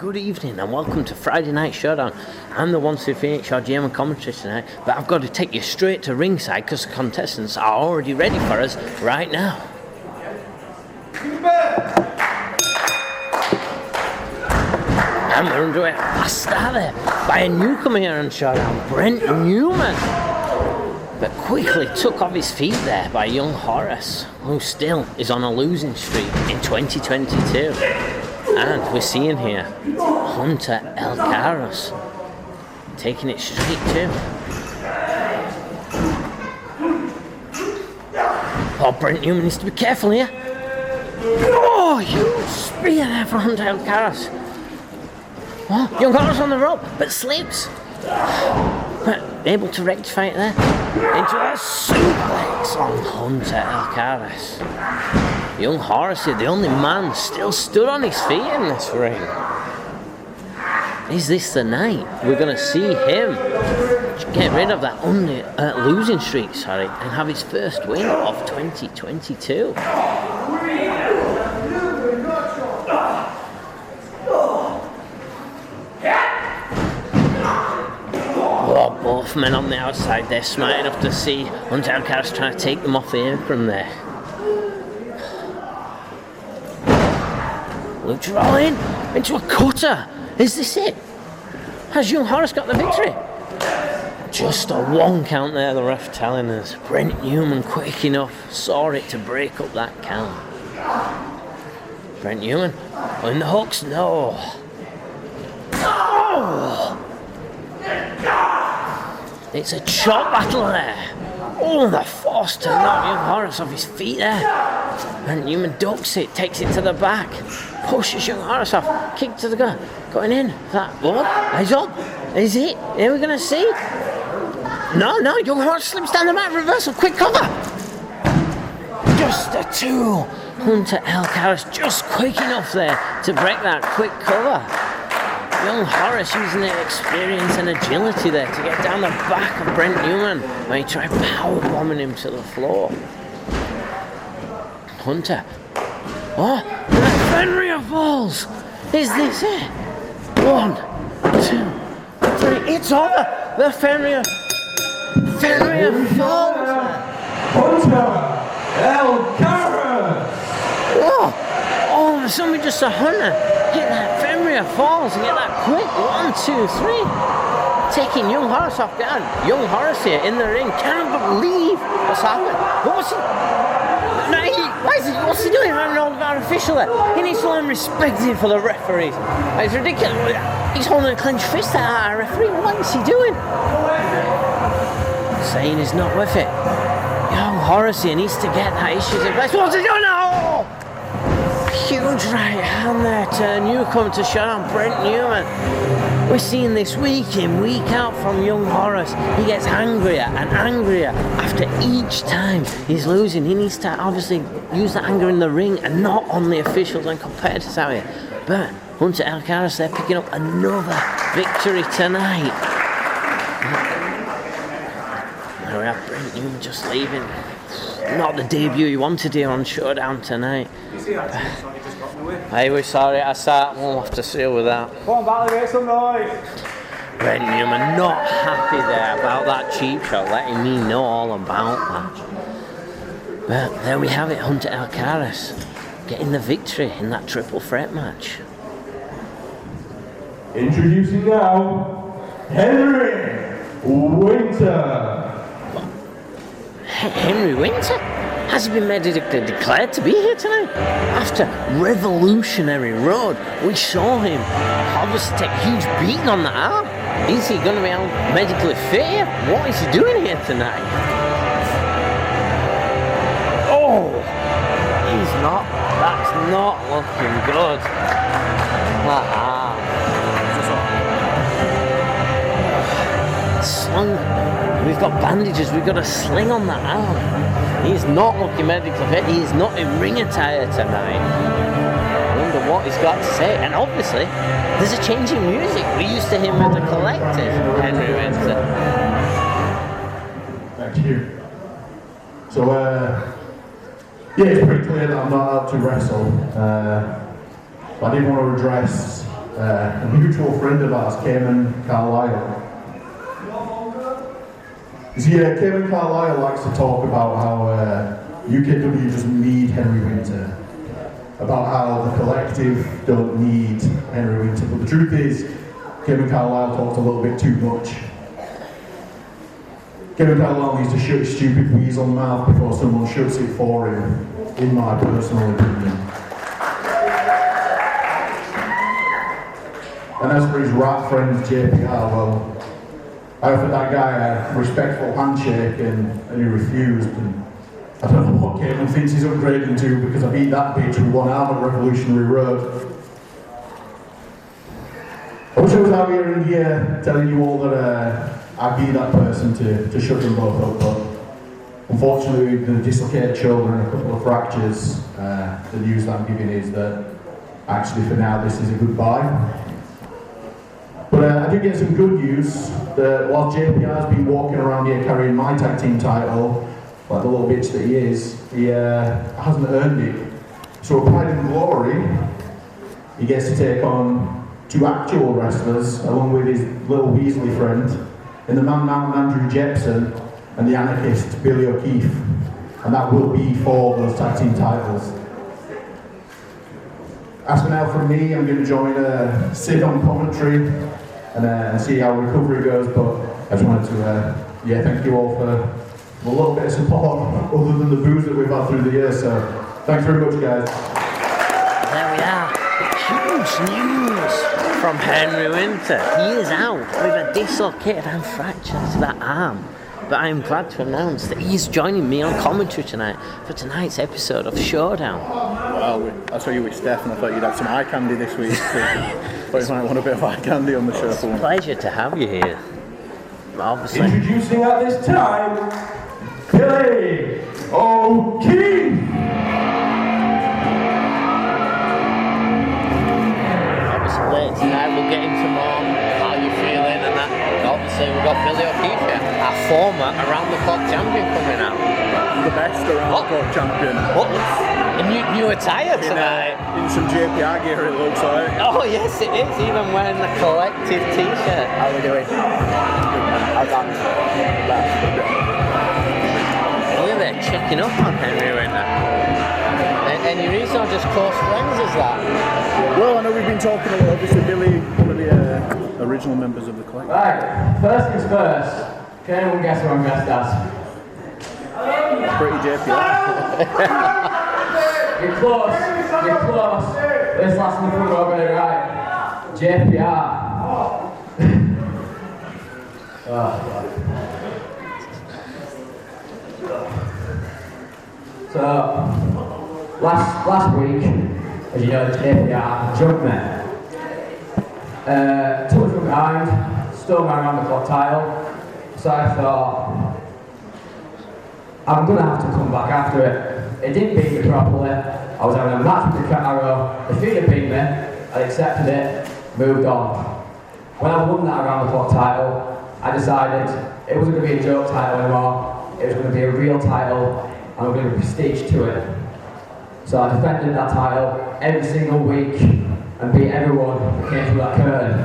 Good evening and welcome to Friday Night Showdown. I'm the 128 Shaw GM commentary tonight, but I've got to take you straight to ringside because the contestants are already ready for us right now. And we're underway. I started by a newcomer here on Showdown, Brent Newman, but quickly took off his feet there by young Horace, who still is on a losing streak in 2022. And we're seeing here Hunter Elkaros taking it straight too. Oh, Brent Newman needs to be careful here. Oh, huge spear there for Hunter Elkaros. Oh, young Horace on the rope, but slips. But able to rectify it there into a suplex on Hunter Elkaros. Young Horace, the only man still stood on his feet in this ring. Is this the night we're going to see him get rid of that losing streak, and have his first win of 2022? Oh, both men on the outside, they're smart enough to see Hunter Elkaros trying to take them off the apron there. Lucha rolling into a cutter. Is this it? Has young Horace got the victory? Just a 1 count there, the ref telling us. Brent Newman quick enough saw it to break up that count. Brent Newman in the hooks, no. Oh! It's a chop battle there. Oh, the force to knock young Horace off his feet there. And Newman ducks it, takes it to the back, pushes young Horace off, kick to the gut, going in. That what? He's up. Is it? Are we going to see? No, young Horace slips down the mat, reversal, quick cover. Just a 2. Hunter Elkaros just quick enough there to break that quick cover. Young Horace using their experience and agility there to get down the back of Brent Newman when he tried powerbombing him to the floor. Hunter. Oh, the Fenrir falls. Is this it? 1, 2, 3. It's over. The Fenrir falls. Hunter Elkaros. Oh, all of a sudden we just saw Hunter hit that Fenrir falls and get that quick 1, 2, 3. Taking young Horace off guard. Young Horace here in the ring. Can't believe what's happened. What's he doing? I'm an old guard official there. He needs to learn respect for the referees. It's ridiculous. He's holding a clenched fist at our referee. What is he doing? Saying he's not with it. Young Horace here needs to get that issues in place. What's he doing now? Huge right hand there to newcomer to Showdown, Brent Newman. We're seeing this week in, week out from young Horace. He gets angrier and angrier after each time he's losing. He needs to obviously use that anger in the ring and not on the officials and competitors out here. But Hunter Elkaros, they're picking up another victory tonight. There we have Brent Newman just leaving. Not the debut he wanted here on Showdown tonight. Hey, we're sorry, I sat. We'll have to deal with that. Come on, Valley, make some noise. Brent Newman not happy there about that cheap shot, letting me know all about that. But there we have it, Hunter Elkaros getting the victory in that triple threat match. Introducing now, Henry Winter. Henry Winter has been medically declared to be here tonight. After Revolutionary Road, we saw him obviously take a huge beating on the arm. Is he going to be medically fit here? What is he doing here tonight? Oh, he's not. That's not looking good. Slung. We've got bandages, we've got a sling on that arm. He's not looking medically fit, he is not in ring attire tonight. I wonder what he's got to say. And obviously, there's a change in music. We're used to him with the Collective, Henry Winter. Thank you. So, yeah, it's pretty clear that I'm not allowed to wrestle. But I did want to address a mutual friend of ours, Cayman Carlisle. You see, Cayman Carlisle likes to talk about how UKW doesn't need Henry Winter, about how the collective don't need Henry Winter, but the truth is, Cayman Carlisle talks a little bit too much. Cayman Carlisle needs to shut his stupid weasel mouth before someone shuts it for him, in my personal opinion. And as for his rat friend JPR, well, I offered that guy a respectful handshake and he refused. And I don't know what Cayman thinks he's upgrading to, because I beat that bitch with one arm at Revolutionary Road. I wish I was out here in here telling you all that I'd be that person to shut them both up, but unfortunately with the dislocated shoulder and a couple of fractures, the news that I'm giving is that actually for now this is a goodbye. But I did get some good news that while JPR's been walking around here carrying my tag team title, like the little bitch that he is, he hasn't earned it. So Pride and Glory, he gets to take on 2 actual wrestlers, along with his little Weasley friend, in the Man Mountain Andrew Jepson and the anarchist Billy O'Keefe. And that will be for those tag team titles. As for now from me, I'm going to join Sid on commentary and see how recovery goes, but I just wanted to thank you all for a little bit of support other than the booze that we've had through the year, so thanks very much guys. There we are. Huge news from Henry Winter. He is out with a dislocated and fracture to that arm. But I am glad to announce that he's joining me on commentary tonight for tonight's episode of Showdown. Well, I saw you with Steph and I thought you'd have some eye candy this week. Thought you might want a bit of eye candy on the show. It's a pleasure to have you here. Obviously. Introducing at this time, Billy O'Keefe. Obviously later tonight we'll get into more how you're feeling and that. Obviously we've got Billy O'Keefe here, our former around the clock champion coming out. The best around the clock champion. What? A new attire tonight. In some JPR gear it looks like. Oh yes it is, even wearing the collective t-shirt. How are we doing? How's that? Look at that, checking up on Henry Winter. And your reason are just close friends, is that? Well, I know we've been talking a lot, obviously Billy, one of the original members of the collective. Right, first things first, can anyone guess who I'm dressed as? Pretty JPR. You're close, you're close. This last in the front row got it right. JPR. So, last week, as you know, JPR jumped me. Took me from behind, stole my round the clock title. So I thought, I'm gonna have to come back after it. It didn't beat me properly. I was having a match with the Arrow. If it had beat me, I accepted it, moved on. When I won that around the clock title, I decided it wasn't going to be a joke title anymore. It was going to be a real title, and there was going to be prestige to it. So I defended that title every single week and beat everyone that came through that curtain.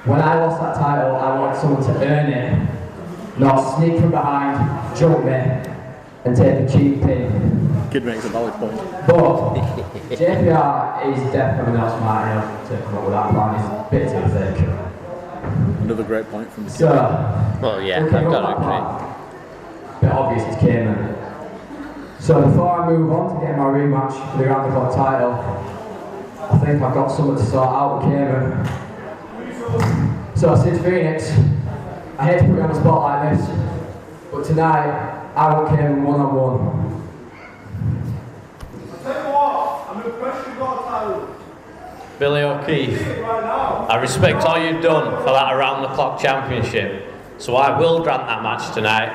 When I lost that title, I wanted someone to earn it, not sneak from behind, jump me, and take a cheap pin. Kid makes a valid point. But JPR is definitely not smart enough to come up with that plan. He's a bit too thick. Another great point from the So, well, yeah, looking I've up got that to plan, bit obvious it's Cayman. So before I move on to get my rematch for the round the clock title, I think I've got something to sort out with Cayman. So Sid Phoenix, I hate to put you on the spot like this, but tonight I want Cayman one-on-one. Billy O'Keefe, I respect all you've done for that around the clock championship, so I will grant that match tonight,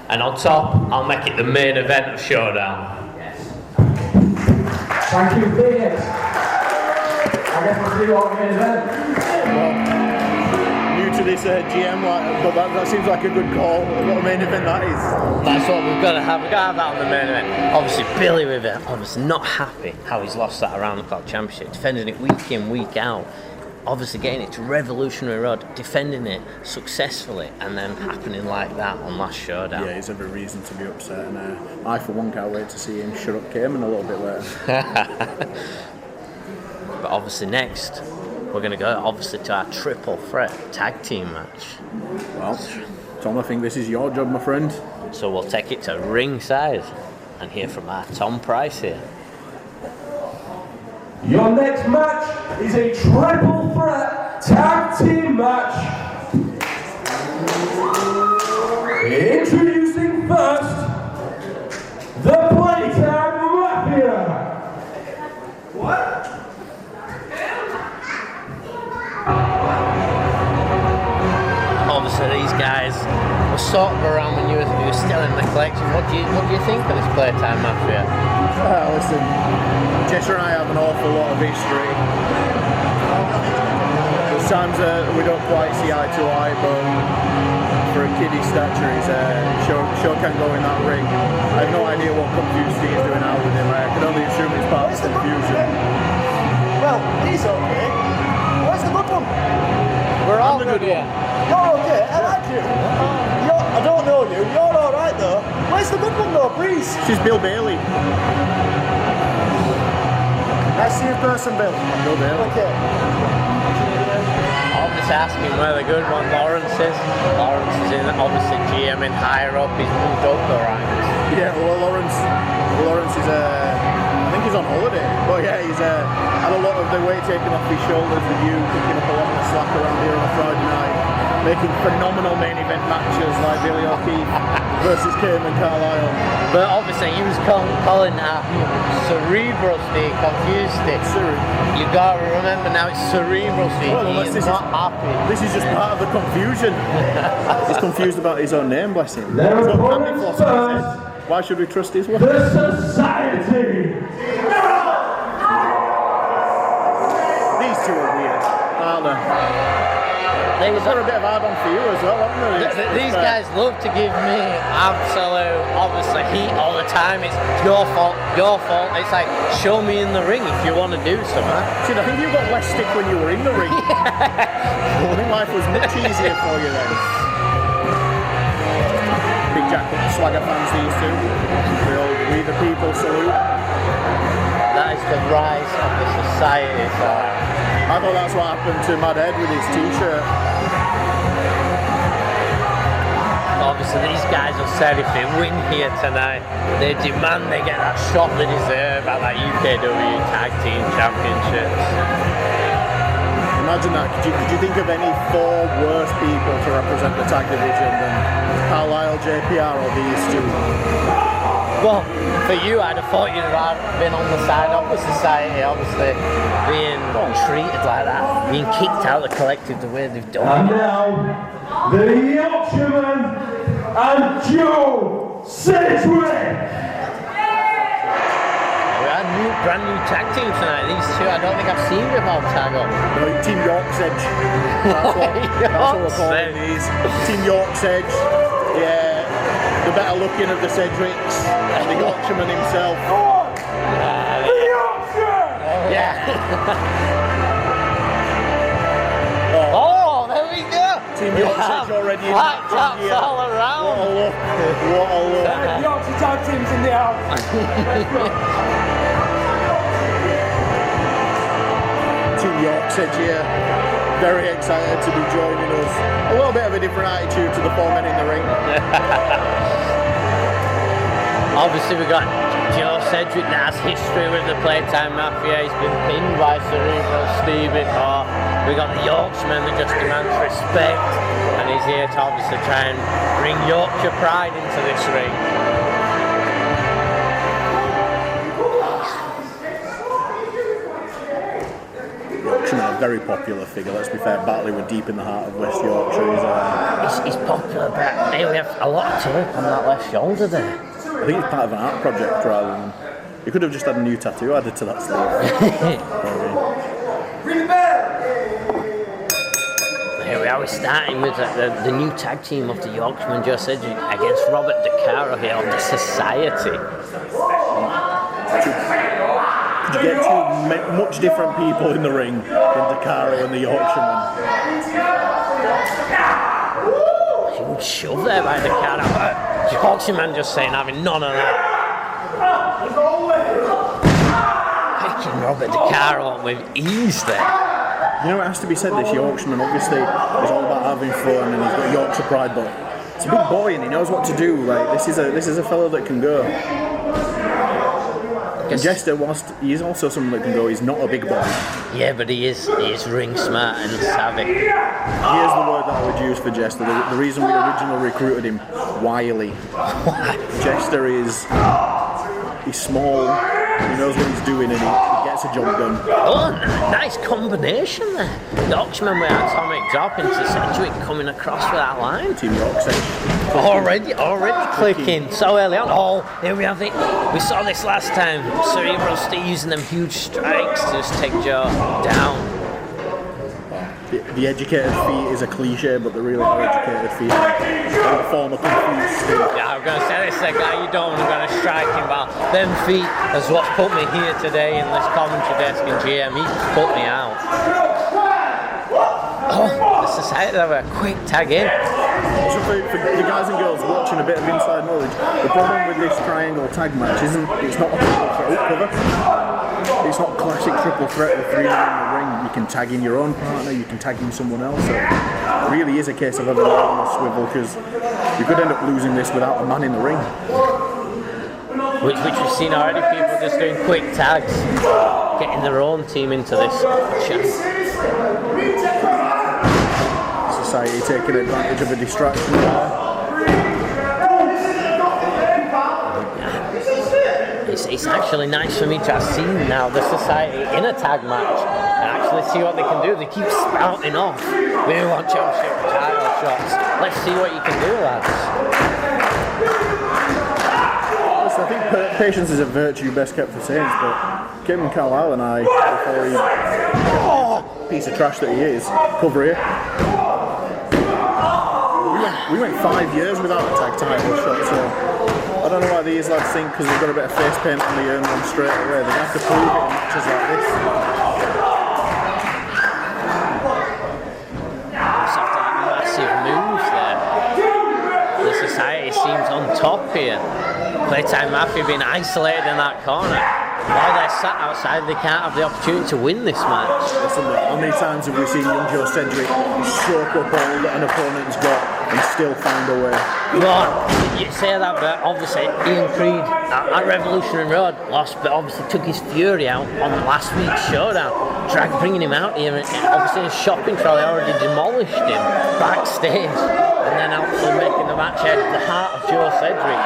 and on top I'll make it the main event of Showdown. Yes. Thank you, Phoenix. I guess we'll see you on the main event. Well, new to this GM, but that seems like a good call. What a main event that is. That's what we've got to have. We've got to have that on the main event. Obviously, Billy with it, obviously not happy how he's lost that around the clock championship, defending it week in, week out. Obviously getting it to Revolutionary Road, defending it successfully, and then happening like that on last Showdown. Yeah, he's every reason to be upset, and I for one can't wait to see him shut up Cayman a little bit later. But obviously next, we're going to go obviously to our triple threat tag team match. Well, Tom, I think this is your job, my friend. So we'll take it to ringside and hear from our Tom Price here. Your next match is a triple threat tag team match. Introducing first, the Playtime Mafia. What? Obviously these guys were sort of around when you were still in the collection. What do you think of this Playtime Mafia? Listen, Jester and I have an awful lot of history. There's times we don't quite see eye to eye, but for a kid his stature, he's sure can go in that ring. I have no idea what Confused Steve is doing out with him. I can only assume it's part of confusion. Well, he's okay. Where's the good one? We're all good here. You're okay, I like you. I don't know you, you're alright though. Where's the good one though, please? This is Bill Bailey. Nice to see you in person, Bill. Bill Bailey. Okay. I'm just asking where the good one Lawrence is. Lawrence is in obviously GM in higher up. He's moved up the ranks. Yeah, well, Lawrence is I think he's on holiday, but yeah, he's had a lot of the weight taken off his shoulders with you, picking up a lot of the slack around here on a Friday night, making phenomenal main event matches like Billy O'Keefe versus Cayman Carlisle. But obviously he was calling that Cerebral Steve, Confused Steve. You gotta remember now it's Cerebral Steve. Well, He's not happy. This is just part of the confusion. He's confused about his own name, bless him. Their He's got candy opponents floss on his first, head. Why should we trust his word? the Society. These two are weird, aren't they? They've They've got a bit of hard on for you as well, haven't they? These guys love to give me absolute, obviously, heat all the time. It's your fault, your fault. It's like, show me in the ring if you want to do something. See, I think you got less stick when you were in the ring. I think life was much easier for you then. Big Jack Swagger fans, these two. We the people salute. That is the rise of the society. So. I thought that's what happened to Mad Ed with his t-shirt. Obviously, these guys have said if they win here tonight, they demand they get that shot they deserve at that UKW Tag Team Championships. Imagine that. Could you think of any four worse people to represent the tag division than Carlisle, JPR, or these two? Well, for you, I'd have thought you'd have been on the side of the society, obviously, being treated like that, being kicked out of the collective the way they've done. And now, the Yorkshireman and Joe Sedgwick. We had brand new tag team tonight. These two, I don't think I've seen before tag up. No, Team York's Edge. That's what we're calling these. Team York's Edge. Yeah. The better looking of the Sedgwicks, the Yorkshireman himself. The Yorkshire! Yeah. Oh, there we go. Team York's Edge already in black action caps here. all around. What a look. What a look. Yorkshire tag teams in the house. Team York's Edge here. Very excited to be joining us. A little bit of a different attitude to the four men in the ring. Obviously, we got Joe Sedgwick that has history with the Playtime Mafia. He's been pinned by Cerebral Steve before. We got the Yorkshireman that just demands respect, and he's here to obviously try and bring Yorkshire pride into this ring. Yorkshireman, a very popular figure. Let's be fair, Batley were deep in the heart of West Yorkshire. He's popular, but hey, we have a lot of tape on that left shoulder there. I think it's part of an art project rather than... You could have just had a new tattoo added to that sleeve. Here we Yeah, we're starting with the new tag team of the Yorkshireman Joe Sedgwick against Robert DeCaro here on the Society. You get two much different people in the ring than DeCaro and the Yorkshireman. Huge shove there by DeCaro. Yorkshireman just saying, having none of that. Picking Robert DeCaro up with ease there. You know, it has to be said, this Yorkshireman obviously is all about having fun and he's got Yorkshire pride, but it's a big boy and he knows what to do. Like, this is a fellow that can go. And Jester, whilst he is also someone that can go, he's not a big boy. Yeah, but he is ring smart and savvy. Here's the word that I would use for Jester. The reason we originally recruited him, wily. Jester he's small, he knows what he's doing and he gets a job done. Oh, nice combination there. Yorkshireman with atomic drop into Sedgwick coming across with that line. Team York Already clicking so early on. Oh, here we have it. We saw this last time. Cerebral Steve using them huge strikes to just take Joe down. The educated feet is a cliche, but the really educated feet are a form of confused Steve. Yeah, I'm going to say this is a guy you don't want to go to strike him, but them feet is what's put me here today in this commentary desk in GM. He put me out. Oh, the Society have a quick tag in. So for the guys and girls watching a bit of inside knowledge, the problem with this triangle tag match isn't it's not a triple threat cover. It's not classic triple threat with 3 men in the ring. You can tag in your own partner, you can tag in someone else. So it really is a case of having on a swivel because you could end up losing this without a man in the ring. Which we've seen already, people just doing quick tags, getting their own team into this chance. Society taking advantage of a distraction there. It's actually nice for me to have seen now the Society in a tag match and actually see what they can do. They keep spouting off, we want championship title shots. Let's see what you can do, lads. I think patience is a virtue best kept for saints, but Kevin Carlisle and I, before he piece of trash that he is, cover here. We went 5 years without a tag title shot, so I don't know why these lads think because they've got a bit of face paint on the earn one straight away. They have to prove it in matches like this. Massive moves there. The Society seems on top here. Playtime Mafia being isolated in that corner. While they're sat outside, they can't have the opportunity to win this match. Listen, how many times have we seen young Joe Sedgwick soak up all that an opponent's got and still find a way? Well, you say that, but obviously Ian Creed at Revolutionary Road lost, but obviously took his fury out on last week's Showdown. Bringing him out here, and obviously his shopping trolley already demolished him backstage, and then actually making the match head the heart of Joe Sedgwick,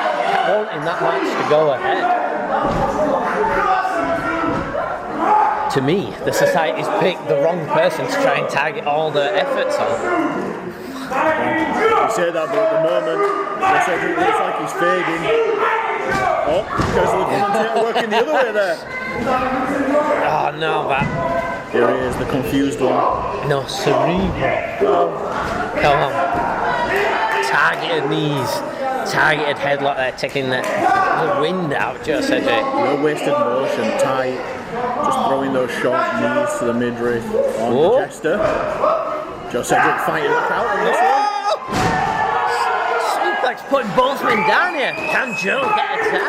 wanting that match to go ahead. To me, the Society's picked the wrong person to try and target all their efforts on. You say that, but at the moment, Joe Sedgwick looks like he's fading. Oh, because the commentator working the other way there. Oh no, that. Here he is, the confused one. No, Cerebral. Come on. Targeted knees, targeted headlock there, taking the wind out, Joe Sedgwick. No wasted motion, tight. Just throwing those short knees to the midriff on the Jester. Joe Sedgwick fighting back out on this one. Suplex putting both men down here. Can Joe get a tag?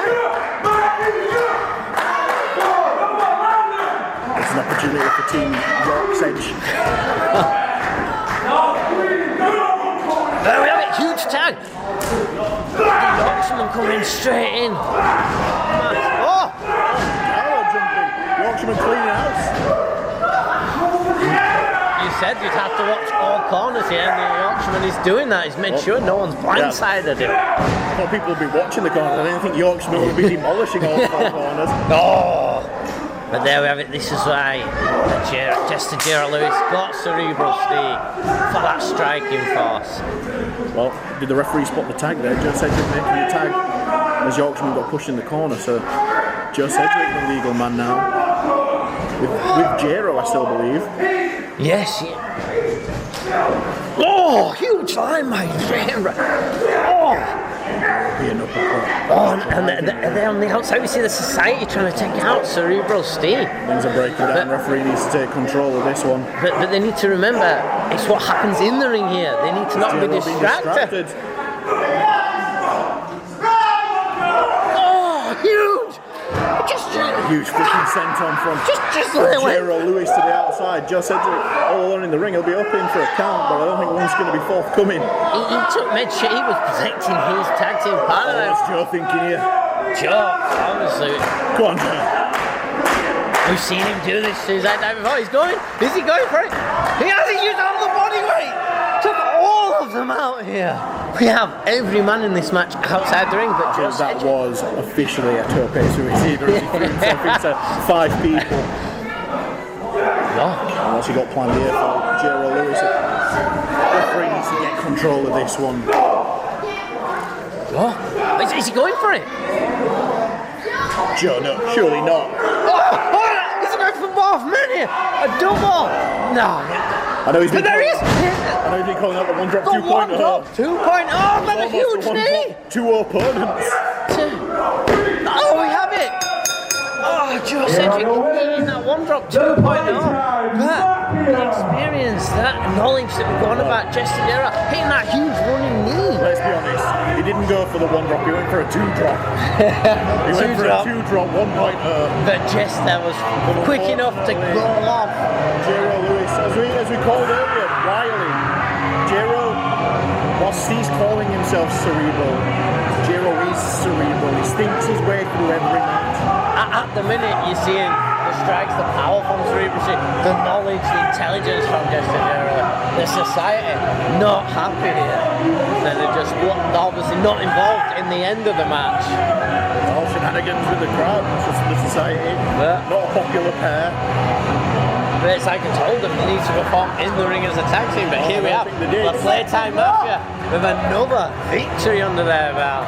It's an opportunity for Team York's Edge. There we have it, huge tag. The Yorkshireman coming straight in. Oh! Arrow jumping. Yorkshireman cleaning house. You said you'd have to watch all corners here, and the Yorkshireman is doing that. He's made sure no one's blindsided him. I thought people would be watching the corners. I didn't think Yorkshireman would be demolishing all the corners. Oh! But there we have it. This is why Jester Gerald Lewis got Cerebral Steve for that striking force. Well, did the referee spot the tag there? Joe Sedgwick making the tag as Yorkshireman got pushed in the corner. So Joe Sedgwick, the legal man now. With Jero, I still believe. Yes. Oh, huge line, mate. And they're on the outside. We see the society trying to take out Cerebral Steve. Things are breaking down. Referee needs to take control of this one. But they need to remember, it's what happens in the ring here. They need to not be distracted. Oh, huge! Huge freaking senton from Jero Lewis to the outside. Joe said all alone in the ring, he'll be up in for a count, but I don't think one's going to be forthcoming. He took med shit. He was protecting his tag team partner. What's Joe thinking here? Joe, obviously. Go on, Joe. We've seen him do this suicide dive before. He's going. Is he going for it? He hasn't used all the body weight. Took all of them out here. We have every man in this match outside the ring, but just that was officially a tope suicide. He threw himself into 5 people. No. Unless he got planned here for Jero Lewis. Referee needs to get control of this one. Oh, is he going for it? Joe, no, surely not. Oh, is he going for both men here? A double? No. I know he's been. But there he is. I know he's been calling out the 1 drop 2.0. 2.0, but a huge knee. 2 opponents. Oh, we have it. Oh, Joe Cedric in that 1 drop 2.0. But the experience, that knowledge that we've gone about Jesse Dera hitting that huge running knee. Let's be honest, he didn't go for the 1 drop, he went for a 2 drop. He went for a 2 drop 1.0. But Jess there was quick enough to go off. Jero Lewis, as we called earlier, Wiley. Jero, whilst he's calling himself cerebral, Jero is cerebral. He thinks his way through every match. At the minute, you're seeing the strikes, the power from Cerebral, the knowledge, the intelligence from Jesse Dera. The society not happy here. So they're just obviously not involved in the end of the match. All shenanigans with the crowd, it's just the society. Not a popular pair. But it's like I told them, they need to perform in the ring as a tag team. But here we have the Playtime Mafia with another victory under their belt.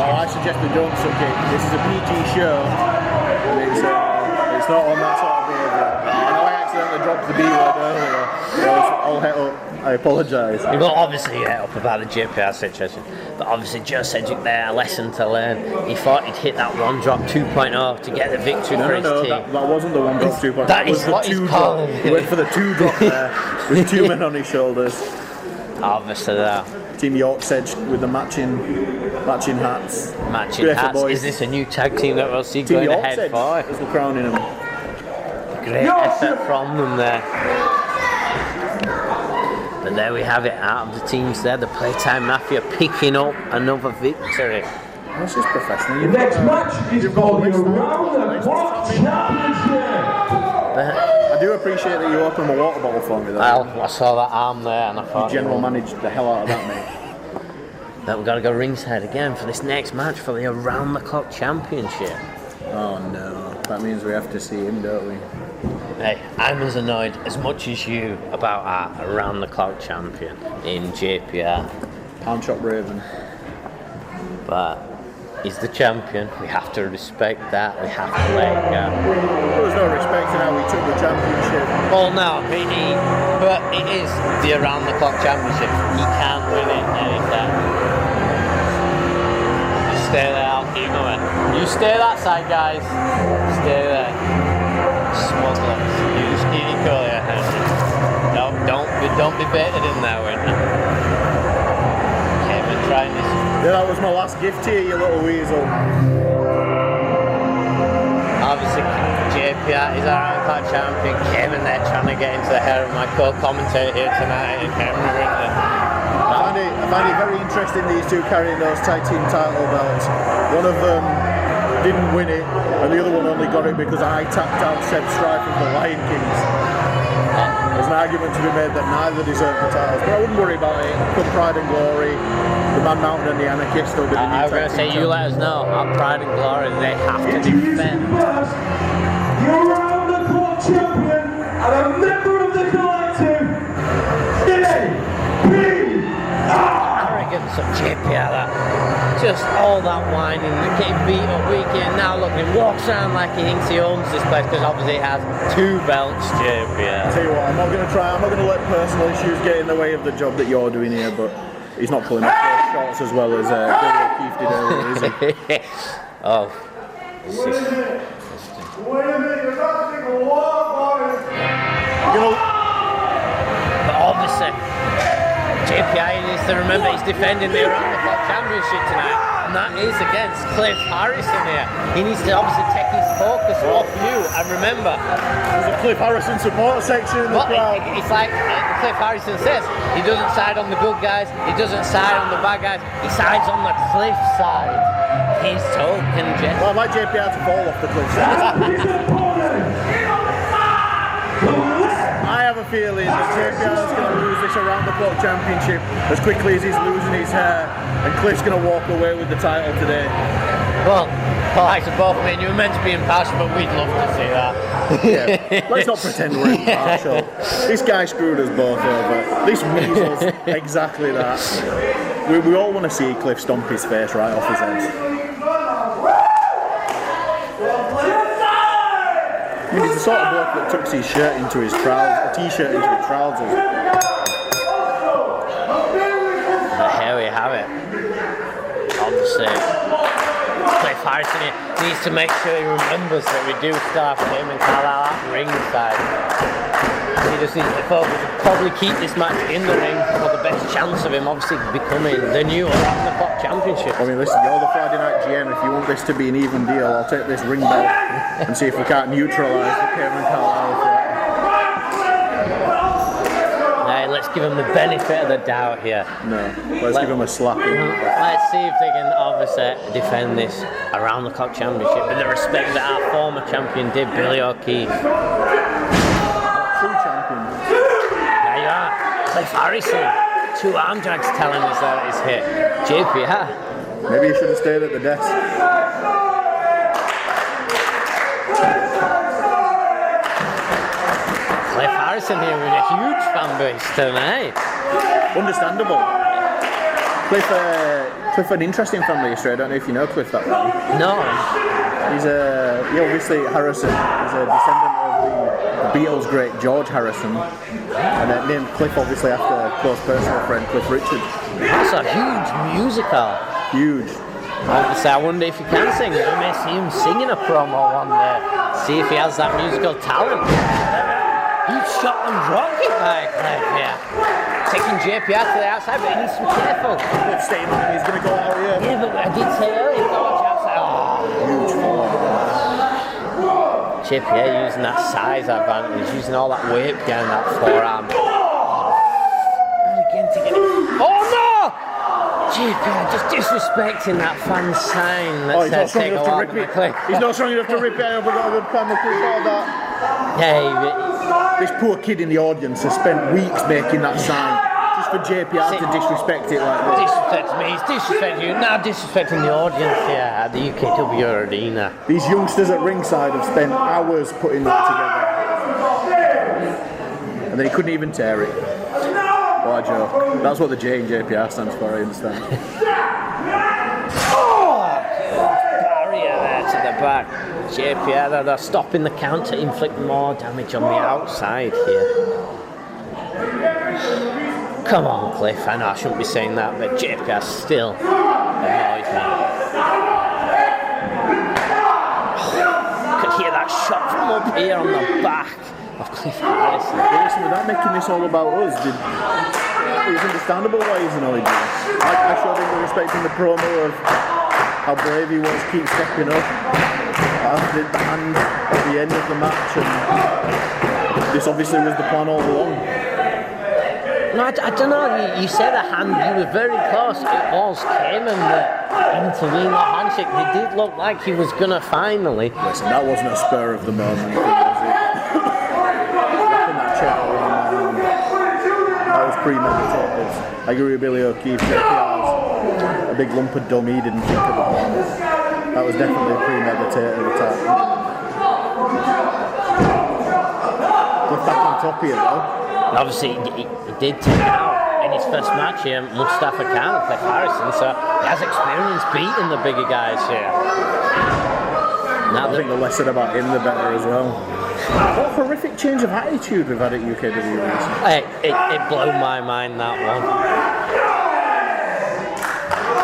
I suggest we don't suck it. This is a PG show, and it's not on that sort of behaviour. I know I accidentally dropped the B word earlier. I'll head up. I apologise. He will obviously get up about the JPR situation, but obviously Joe Cedric there, a lesson to learn. He thought he'd hit that 1 drop 2.0 to get the victory for his team. That wasn't the 1 drop 2.0. That was is the what 2 he's drop. calling He went for the 2 drop there with 2 men on his shoulders. Obviously there. Team York's Edge with the matching hats. Matching hats. Boys. Is this a new tag team that we'll see Team going York's ahead Edge for? as we're crowning them. Great effort from them there. But there we have it, out of the teams there, the Playtime Mafia picking up another victory. This is professional. The next match is called the Around the Clock Championship. I do appreciate that you opened my water bottle for me though. I saw that arm there and I thought... You general managed the hell out of that, mate. But we've got to go ringside again for this next match for the Around the Clock Championship. Oh no, that means we have to see him, don't we? Hey, I'm as annoyed as much as you about our Around the Clock champion in JPR. Pound Shop Raven. But he's the champion, we have to respect that, we have to let it go. There was no respect in how he took the championship. Well no, but it is the Around the Clock championship, he can't win it anytime. Just stay there, I'll keep going. You stay that side guys, stay there. Smugglers, you just keep it cool, yeah. No, don't be baited in there, wait. Kevin trying this. Yeah, that was my last gift to you, you little weasel. Obviously, JPR is our Impact champion. Kevin there trying to get into the hair of my co-commentator here tonight, Kevin Britton. I find it very interesting, these two carrying those tag team title belts. One of them didn't win it, and the other one only got it because I tapped out Seb Strife of the Lion Kings. There's an argument to be made that neither deserve the titles, but I wouldn't worry about it. Come Pride and Glory, the Man Mountain and the Anarchist will be the new I was going to say, you let us know, our Pride and Glory, they have to defend. You're Around the Clock champion and a member of the collective, the So JPR, that just all that whining, getting beat up week in, now look, he walks around like he thinks he owns this place because obviously he has 2 belts, JPR. Tell you what, I'm not going to let personal issues get in the way of the job that you're doing here, but he's not pulling off those shots as well as Billy O'Keefe did earlier, is he? Oh. Wait a minute, you're not taking a walk on it. But obviously, JPI needs to remember he's defending the Around the Clock Championship tonight, and that is against Cliff Harrison here. He needs to obviously take his focus off you, and remember, there's a Cliff Harrison support section in the crowd. It's like Cliff Harrison says, he doesn't side on the good guys, he doesn't side on the bad guys, he sides on the Cliff side. He's token Jeff. Well, I'd like JPR to fall off the cliff side. I have a feeling that JPR is going to lose this Around the Clock Championship as quickly as he's losing his hair, and Cliff's going to walk away with the title today. Well, I suppose, I mean, you were meant to be impartial, but we'd love to see that. Yeah, let's not pretend we're impartial. This guy screwed us both over. This weasel's exactly that. We all want to see Cliff stomp his face right off his head. I mean, he's the sort of bloke that tucks his shirt into his trousers, a t-shirt into his trousers. But here we have it. Obviously, Cliff Harrison needs to make sure he remembers that we do still have him and Carlisle at ringside. He just needs to focus, probably keep this match in the ring for the best chance of him obviously becoming the new Around the Clock Championship. I mean, listen, you're the Friday Night GM. If you want this to be an even deal, I'll take this ring belt and see if we can't neutralise the Cameron Carlisle threat. Hey, let's give him the benefit of the doubt here. No, let's give him a slap. Let's see if they can obviously defend this Around the Clock Championship with the respect that our former champion did, Billy O'Keefe. True champion. There you are, Cliff Harrison. 2 arm drags telling us that it's hit. JPR. Maybe he should have stayed at the desk. Cliff Harrison here with a huge fan base tonight. Understandable. Cliff an interesting family history. I don't know if you know Cliff that well. No. He's obviously Harrison. He's a descendant of the Beatles' great George Harrison, and named Cliff obviously after a close personal friend, Cliff Richard. That's a huge musical. Huge. Obviously, I wonder if he can sing. We may see him singing a promo one day. See if he has that musical talent. Huge shot and drop kick by Cliff here. Taking JPR to the outside, but he needs to be careful. Cliff's staying on him, he's going to go out here. Yeah, but I did say earlier, he's got to watch outside. Huge fall. JPR using that size advantage, using all that weight behind that forearm. And again to get it. Oh no! JPR just disrespecting that fan sign that says take a walk on the cliff. He's not strong enough to rip it out, but got a good plan to clip out of that. Yeah, this poor kid in the audience has spent weeks making that sign just for JPR to disrespect it like this. Disrespect me, he's disrespecting you, now disrespecting the audience here at the UKW Arena. These youngsters at ringside have spent hours putting that together. And then he couldn't even tear it. What a joke. That's what the J in JPR stands for, I understand. Barrier there to the back. JPR, they're stopping the count to inflict more damage on the outside here. Come on, Cliff. I know I shouldn't be saying that, but JPR still annoys me. Could hear that shot from up here on the back of Cliff Harrison. Listen, without making this all about us, it was understandable why he's annoyed me. I showed him the respect in the promo of how brave he was, keep stepping up. I did the hand at the end of the match, and this obviously was the plan all along. No, I don't know, you said a hand, you were very close. It was Cayman that intervened, that handshake. It did look like he was going to finally. Listen, that wasn't a spur of the moment thing, was it? Wrapping that chair around, that was premeditated. I agree with Billy O'Keefe, JPR's a big lump of dumb, he didn't think of the plan. That was definitely a premeditated attack. Cliff back on top here though. Obviously, he did take it out. in his first match here, Mustafa Khan, Cliff Harrison, so he has experience beating the bigger guys here. I think the less said about him, the better as well. What a horrific change of attitude we've had at UKW recently. It blew my mind, that one.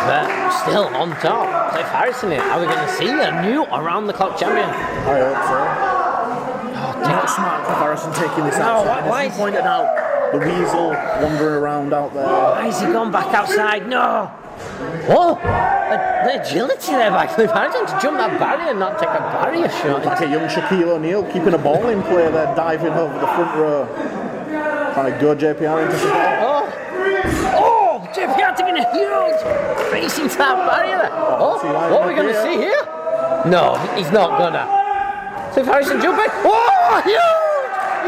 But still on top, Cliff Harrison here. Are we going to see a new around-the-clock champion? I hope so. Not smart, Cliff Harrison taking this outside. Why As you pointed out, the weasel wandering around out there. Why has he gone back outside? No! Oh! The agility there by Cliff Harrison to jump that barrier and not take a barrier shot. Like a young Shaquille O'Neal keeping a ball in play there, diving over the front row. Trying to go JPR into the ball. Oh! JPR taking a huge racing to that barrier there. Oh! What are we going to see here? No, he's not gonna. Cliff Harrison jumping. Oh! Huge!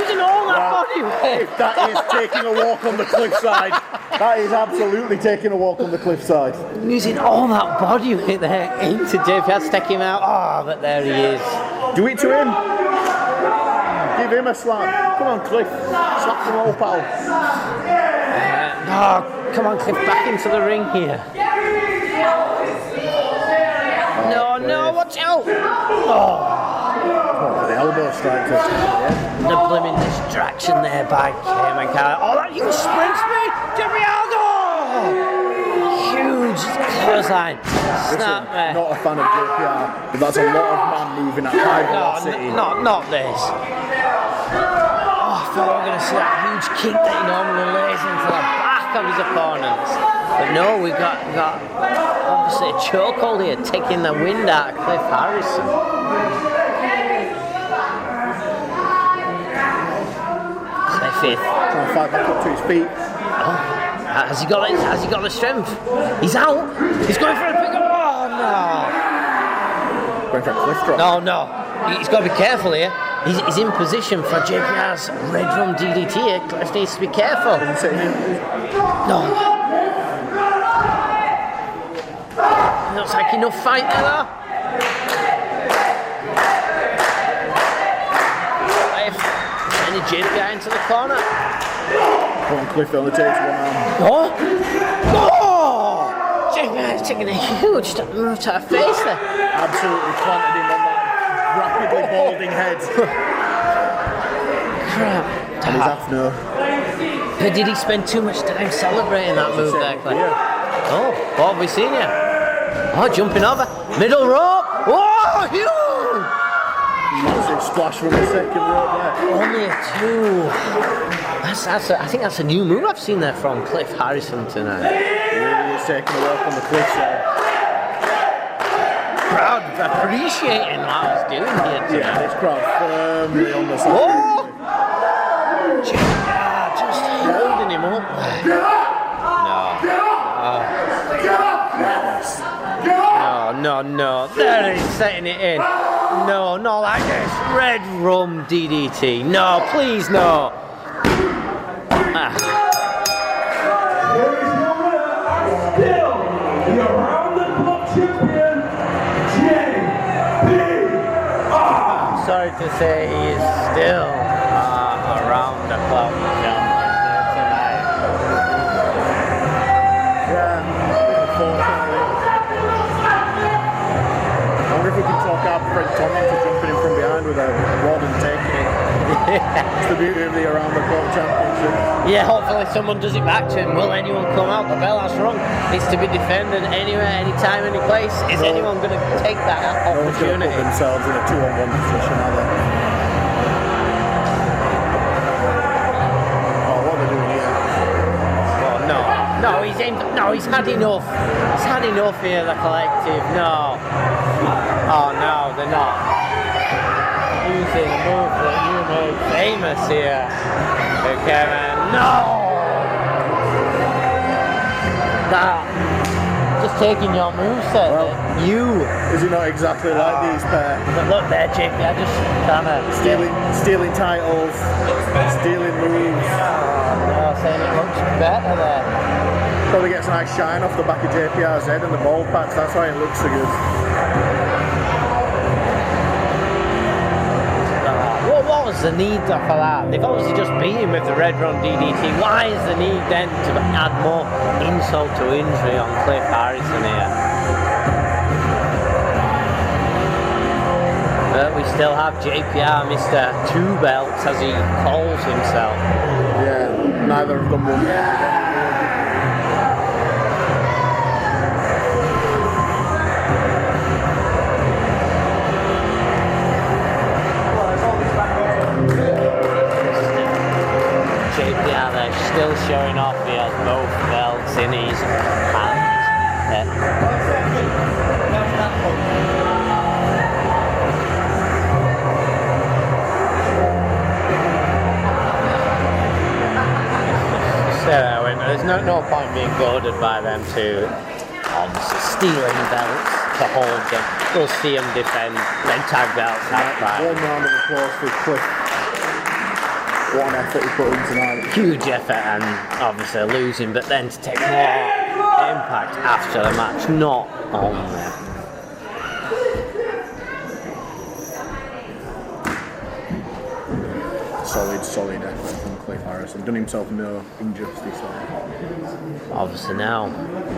Using all that body weight. That is taking a walk on the cliffside. That is absolutely taking a walk on the cliffside. Using all that body weight there into JPR to take him out. Oh, but there he is. Do it to him. Give him a slap. Come on, Cliff. Slap them all, pal. Come on, Cliff, back into the ring here. No, watch out. The elbow strike. The blooming distraction there by Cameron Carter. Oh, that huge sprint speed! Jerialdo! Huge clothesline. Snap there. Not a fan of JPR, but that's a lot of man moving at high velocity. Not this. Oh, I thought we were going to see that huge kick that he normally lays into the back of his opponents. But no, we got obviously a chokehold here, taking the wind out of Cliff Harrison. Trying to fight back up to his feet. Oh, has he got the strength? He's out. He's going for a pick up. Oh no! Going for a cliff drop. No. He's got to be careful here. He's in position for JPR's Red Rum DDT here. Cliff needs to be careful. No. Looks like enough fight there though. JPR into the corner. Come on, Cliff only takes one arm. JPR is taking a huge move to her face there. Absolutely planted him on that rapidly balding head. Crap. And he's off now. But did he spend too much time celebrating that move there, Cliff? Yeah. Oh, what have we seen here? Oh, jumping over. Middle rope. Oh, huge! Massive splash from the second rope there. Only a 2. I think that's a new move I've seen there from Cliff Harrison tonight. Really is taking a walk on the cliff there. Crowd appreciating what I was doing here tonight. Yeah, this crowd firmly on the side. Oh! Just holding him up. No. There he's setting it in. No, not like this. Red Rum DDT. No, please, no. Still, the around-the-clock champion, JPR. Sorry to say, he is still around-the-clock champion tonight. Yeah, unfortunately. I wonder if we can talk our friend Tommy into jumping in from behind with a rod and taking it. It's the beauty of the around-the-clock championship. Yeah, hopefully someone does it back to him. Will anyone come out? The bell has rung. It's to be defended anywhere, anytime, any place. Is anyone going to take that No one's going to opportunity? put themselves in a 2-on-1 position, are they? Oh, what are they doing here? Oh, he's had enough. He's had enough here, the collective. No. Oh no, they're not. Using a move that you made famous here. Okay, man. No! That. Just taking your moveset. Well, you. Is he not exactly like these pair? But look there, JP. I just kind of Stealing titles, stealing moves. No, saying it looks better there. Probably gets a nice shine off the back of JPR's head and the bald patch. That's why it looks so good. What was What's the need for that? They've obviously just beat him with the Red Run DDT. Why is the need then to add more insult to injury on Cliff Harrison here? But we still have JPR, Mr. Two Belts, as he calls himself. Yeah, neither of them won. JPR there still showing off he has both belts in his hands. There's no point being goaded by them to obviously stealing belts to hold them. We'll see them defend then tag belts outright. One round of applause for Cliff. What an effort he put in tonight. Huge effort and obviously losing, but then to take more impact after the match, not on there. Solid effort from Cliff Harrison. Done himself no injustice there. Obviously now,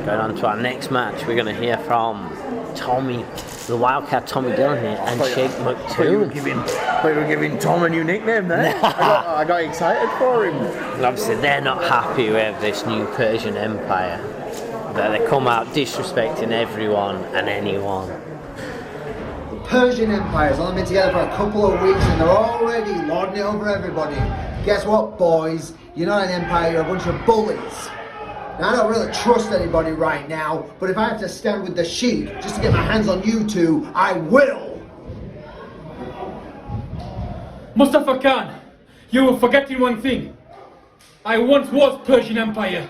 going on to our next match, we're going to hear from Tommy, the Wildcat Tommy Dillon here, and Shake Thought you were giving Tom a new nickname there. I got excited for him. And obviously they're not happy with this new Persian Empire. But they come out disrespecting everyone and anyone. The Persian Empire's only been together for a couple of weeks and they're already lording it over everybody. Guess what, boys? You're not an empire, you're a bunch of bullies. Now, I don't really trust anybody right now, but if I have to stand with the Sheik just to get my hands on you two, I will! Mustafa Khan, you were forgetting one thing. I once was Persian Empire.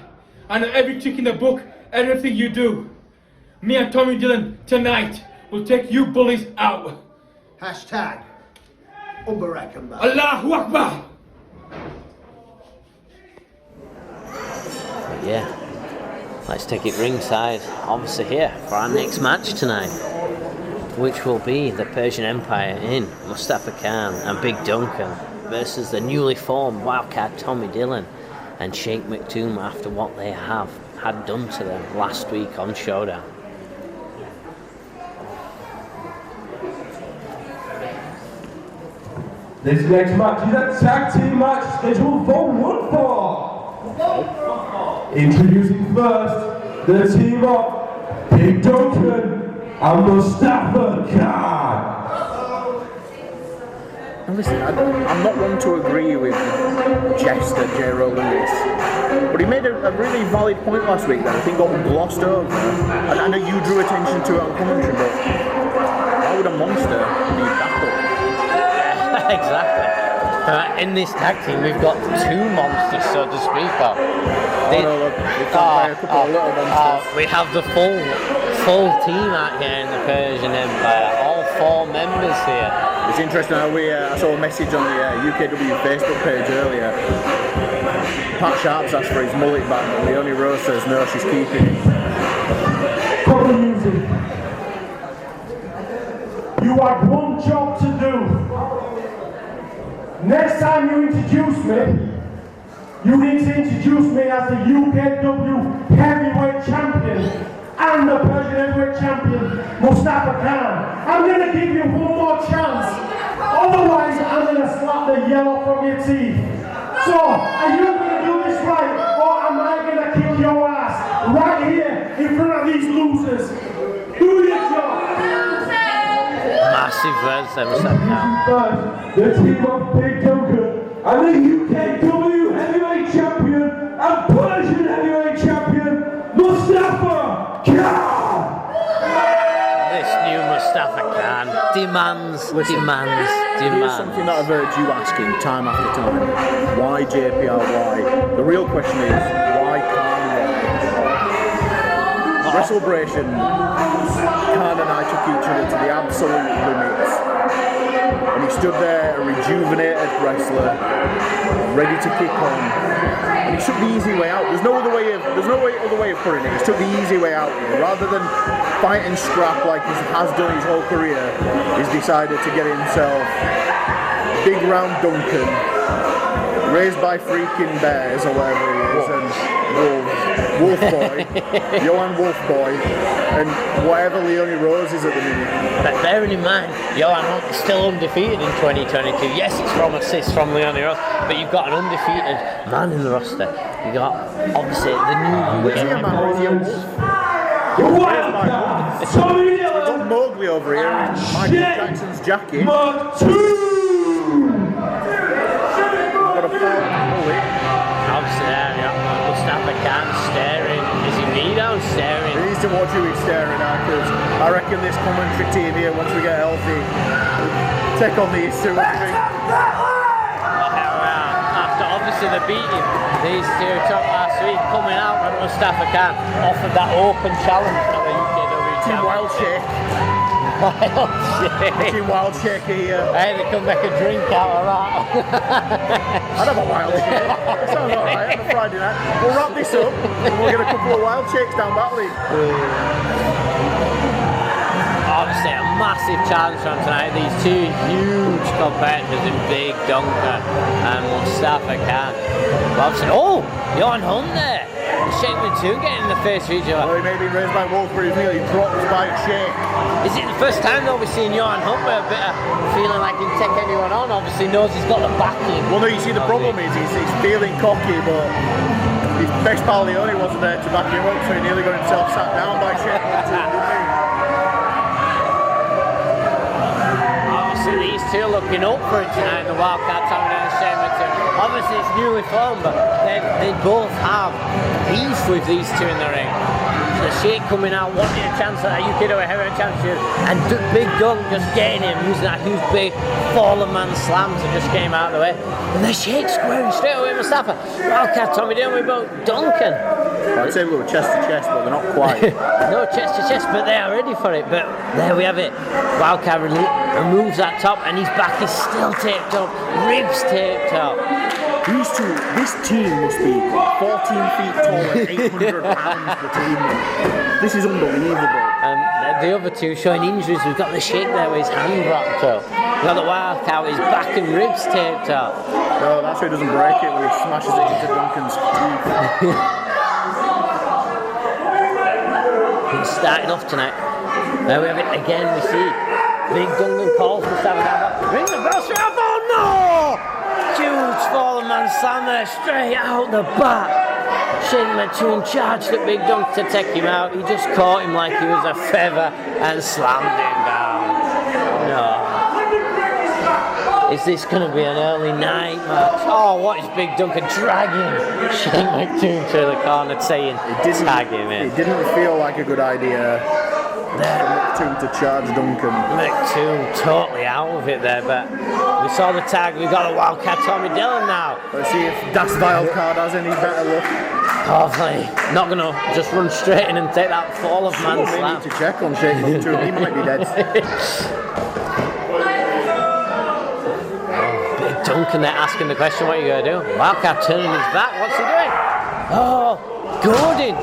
I know every trick in the book, everything you do. Me and Tommy Dillon tonight will take you bullies out. Hashtag Umbarakamba. Allahu Akbar! Yeah, let's take it ringside, obviously here for our next match tonight, which will be the Persian Empire in Mustafa Khan and Big Duncan versus the newly formed Wildcat Tommy Dillon and Sheikh Maktoum after what they have had done to them last week on Showdown. This next match is a tag team match scheduled for one fall. Introducing first the team of Big Duncan and Mustafa Khan. Listen, I'm not one to agree with Jester J-Ro Lewis, but he made a really valid point last week that I think got glossed over. And I know you drew attention to it on commentary, but why would a monster need backup? Exactly. In this tag team, we've got two monsters, so to speak of. We have the full team out here in the Persian Empire. All four members here. It's interesting how I saw a message on the UKW Facebook page earlier. Pat Sharp's asked for his mullet back, and Leonie Rose says no, she's keeping it. Proper music. You have one job to do. Next time you introduce me, you need to introduce me as the UKW Heavyweight Champion and the Persian Heavyweight Champion, Mustafa Khan. I'm going to give you one more chance. Otherwise, I'm going to slap the yellow from your teeth. So, are you going to do this right, or am I going to kick your ass right here in front of these losers? Do your job. Massive words there, Mustafa Khan. The team of Big Duncan and the UKW Heavyweight Champion and Persian Heavyweight Champion, Mustafa Khan! This new Mustafa Khan demands. Here's something that I've heard you asking time after time. Why JPR? Why? The real question is, why Khan? WrestleBration, Khan and I took each other to the absolute limits. And he stood there, a rejuvenated wrestler, ready to kick on. And he took the easy way out. There's no other way of putting it. He took the easy way out here. Rather than fight and scrap like he has done his whole career, he's decided to get himself big round Duncan, raised by freaking bears or whatever he is, and Wolf Boy, Johan Wolf Boy, and whatever Leonie Rose is at the minute. But bearing in mind, Johan Hunt is still undefeated in 2022. Yes, it's from assists from Leonie Rose, but you've got an undefeated man in the roster. You got obviously the new. Is he a man or is he a wolf? Raised by Wolf. We've got Mowgli over here in Michael Jackson's jacket. We've got a bullet. Obviously, there, Mustafa Khan staring. Is he me down staring? He needs to watch who he's staring at, because I reckon this commentary team here, once we get healthy, take on these two. After obviously the beating, these two took last week, coming out when Mustafa Khan offered that open challenge for the UKW Team Wild Shake. Wild Shake. Team Wild Shake here. Hey, they could make a drink out of that. I'd have a Wild Shake. That sounds alright on a Friday night. We'll wrap this up and we'll get a couple of Wild Shakes down Batley. Obviously a massive challenge from tonight. These two huge competitors in Big Duncan and Mustafa Khan. Obviously, Johan Hunt there. Shake with two getting in the face of each other. Well, he may be raised by Wolf, but he's nearly dropped by a Shake. Is it the first time though we're seeing Johan Hunt with a bit of feeling like he can take anyone on? Obviously knows he's got the backing. Well, no, you see the problem is he's feeling cocky, but his best pal Leonie wasn't there to back him up, so he nearly got himself sat down by Shake. These two looking up for it tonight, the Wildcats having a shame at two. Obviously it's newly formed, but they both have beef with these two in the ring. The Sheikh coming out wanting a chance at that UKW Heavyweight Championship, and Big Dunk just getting him, using that huge big fallen man slam to just get him out of the way. And the Sheikh squaring straight away Mustafa. Wildcat Tommy doing with both Duncan. I'd say we were chest to chest, but they're not quite. No chest to chest, but they are ready for it. But there we have it. Wildcat removes that top, and his back is still taped up, ribs taped up. These two, this team must be 14 feet tall and 800 pounds between them. This is unbelievable. And the other two showing injuries. We've got the Sheikh there with his hand wrapped up. We've got the Wildcat with his back and ribs taped up. No, that's why he doesn't break it when he smashes it into Duncan's teeth. He's starting off tonight. There we have it again. We see Big Duncan calls Mustafa Khan. Ring the bell straight up. Oh no! Huge fallen man slam there straight out the back. Shane went to and charged at Big Dunk to take him out. He just caught him like he was a feather and slammed him down. No. Is this going to be an early night match? Oh, what is Big Duncan dragging Shane McToon to the corner saying, tag him in. It didn't feel like a good idea for McToon to charge Duncan. McToon totally out of it there, but we saw the tag. We've got a Wildcat Tommy Dillon now. Let's see if Das Wildcard has any better luck. Hopefully. Not going to just run straight in and take that fall of man Someone slam. may need to check on Shane McToon. He might be dead. Duncan there asking the question, what are you going to do? Wildcat turning his back, what's he doing? Oh, goading